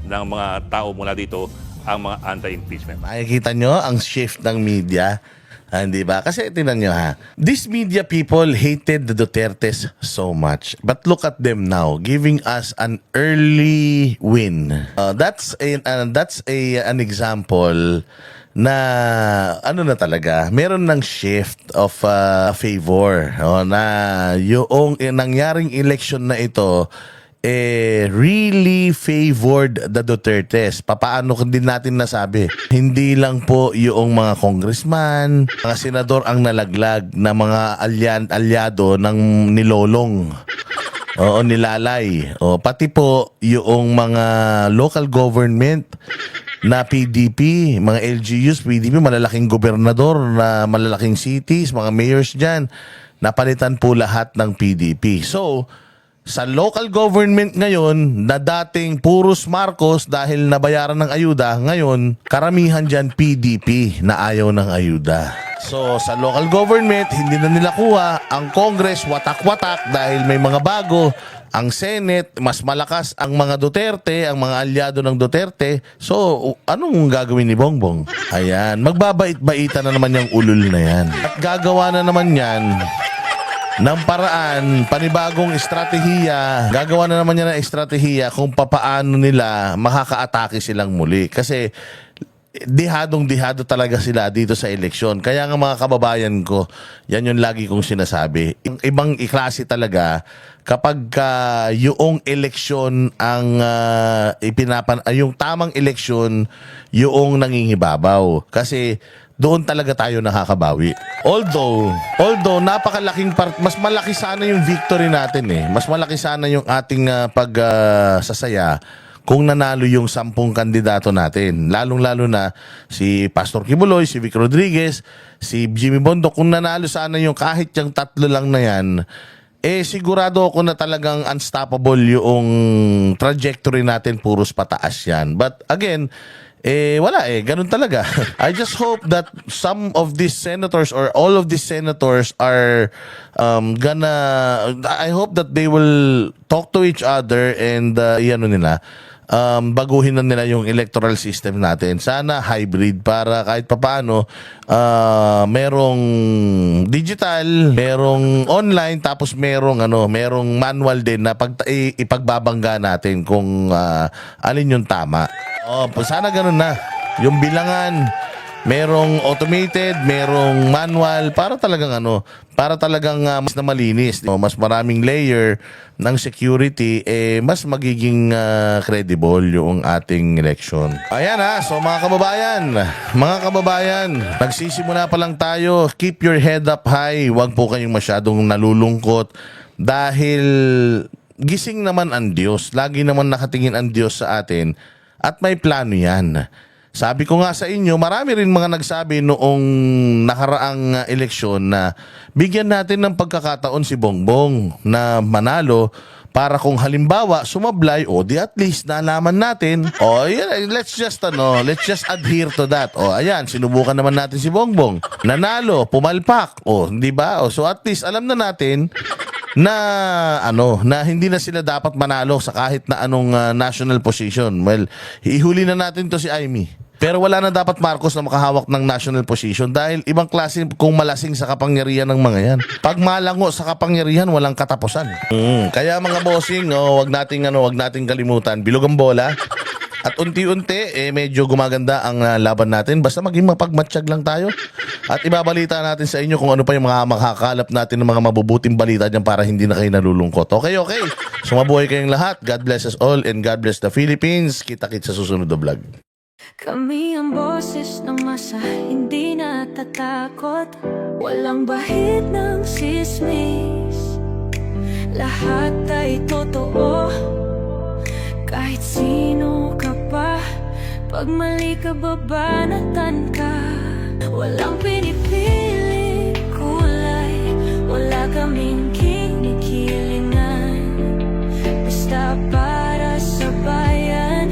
ng mga tao mula dito ang mga anti-impeachment. Makikita nyo ang shift ng media. Hindi ba? Kasi tingnan nyo these media people hated the Dutertes so much. But look at them now, giving us an early win. That's an example na na talaga, meron ng shift of favor. Na yung nangyaring election na ito really favored the Dutertes. Papaano din natin nasabi? Hindi lang po yung mga congressman, mga senador ang nalaglag na mga alyado ng nilolong. Oo, nilalay. Pati po yung mga local government na PDP, mga LGUs, PDP, malalaking gobernador na malalaking cities, mga mayors dyan, napalitan po lahat ng PDP. So, sa local government ngayon na dating puros Marcos dahil nabayaran ng ayuda, ngayon karamihan dyan PDP na ayaw ng ayuda. So sa local government, hindi na nila kuha. Ang Congress, watak-watak dahil may mga bago. Ang Senate, mas malakas ang mga Duterte, ang mga alyado ng Duterte. So anong gagawin ni Bongbong? Ayan, magbabait-baitan na naman yung ulul na yan. At gagawa na naman yan ng paraan, panibagong estratehiya, gagawa na naman niya ng estratehiya kung papaano nila makaka-atake silang muli. Kasi dihadong-dihado talaga sila dito sa eleksyon. Kaya nga mga kababayan ko, yan yung lagi kong sinasabi. Ibang iklase talaga kapag yung eleksyon ang yung tamang eleksyon yung nangingibabaw. Kasi doon talaga tayo nakakabawi. Although napakalaking mas malaki sana yung victory natin Mas malaki sana yung ating pagsasaya kung nanalo yung 10 kandidato natin. Lalong-lalo na si Pastor Kibuloy, si Vic Rodriguez, si Jimmy Bondoc. Kung nanalo sana yung kahit yung 3 lang na yan, sigurado ako na talagang unstoppable yung trajectory natin, puros pataas yan. But again, wala ganun talaga. I just hope that some of these senators or all of these senators are I hope that they will talk to each other and baguhin na nila yung electoral system natin. Sana hybrid para kahit papaano merong digital, merong online, tapos merong manual din na ipagbabangga natin kung alin yung tama. Sana ganun na. Yung bilangan, merong automated, merong manual para talagang mas na malinis, mas maraming layer ng security, mas magiging credible yung ating election. Ayan so mga kababayan, nagsisimula pa lang tayo. Keep your head up high. Huwag po kayong masyadong nalulungkot dahil gising naman ang Diyos. Lagi naman nakatingin ang Diyos sa atin at may plano yan. Sabi ko nga sa inyo, marami rin mga nagsabi noong nakaraang eleksyon na bigyan natin ng pagkakataon si Bongbong na manalo para kung halimbawa sumablay, o di at least nalaman natin, o yan, let's just adhere to that. O ayan, sinubukan naman natin si Bongbong, nanalo, pumalpak, o di ba? O so at least alam na natin na hindi na sila dapat manalo sa kahit na anong national position. Well, ihuli na natin to si Amy. Pero wala na dapat Marcos na makahawak ng national position dahil ibang klase kung malasing sa kapangyarihan ng mga yan. Pag malango sa kapangyarihan, walang katapusan. Kaya mga bossing, wag nating kalimutan, bilog ang bola. At unti-unti, medyo gumaganda ang laban natin. Basta maging mapagmatsyag lang tayo. At ibabalita natin sa inyo kung ano pa yung mga makakalap natin ng mga mabubuting balita dyan para hindi na kayo nalulungkot. Okay. Sumabuhay kayong lahat. God bless us all and God bless the Philippines. Kita-kits sa susunod na vlog. Kami ang boses ng masa, hindi natatakot. Walang bahid ng sismis, lahat ay totoo. Kahit sino ka pa, pag mali ka babanatan ka. Walang pinipili kulay, wala kaming kinikilingan. Basta para sa bayan,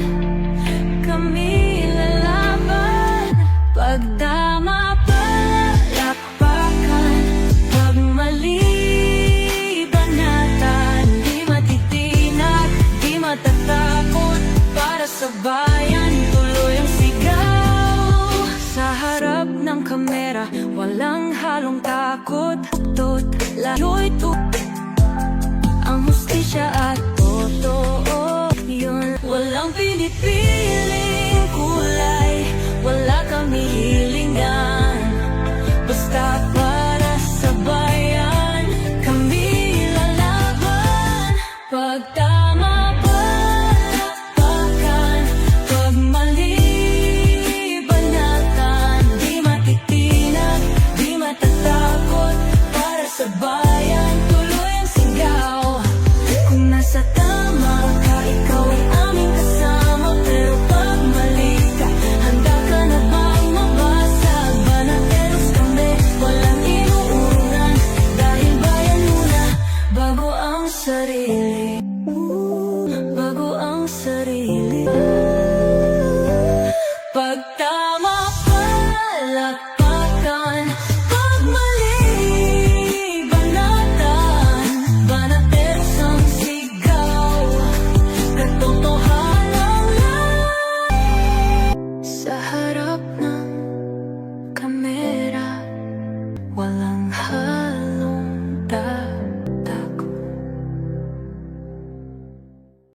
kami pagdama palakpakan, pag mali banatan, di matitinag, di matatakot. Para sa bayan, tuloy ang sigaw. Sa harap ng kamera, walang halong takot. Layo'y ang hustisya at totoo. Yun, walang pinipili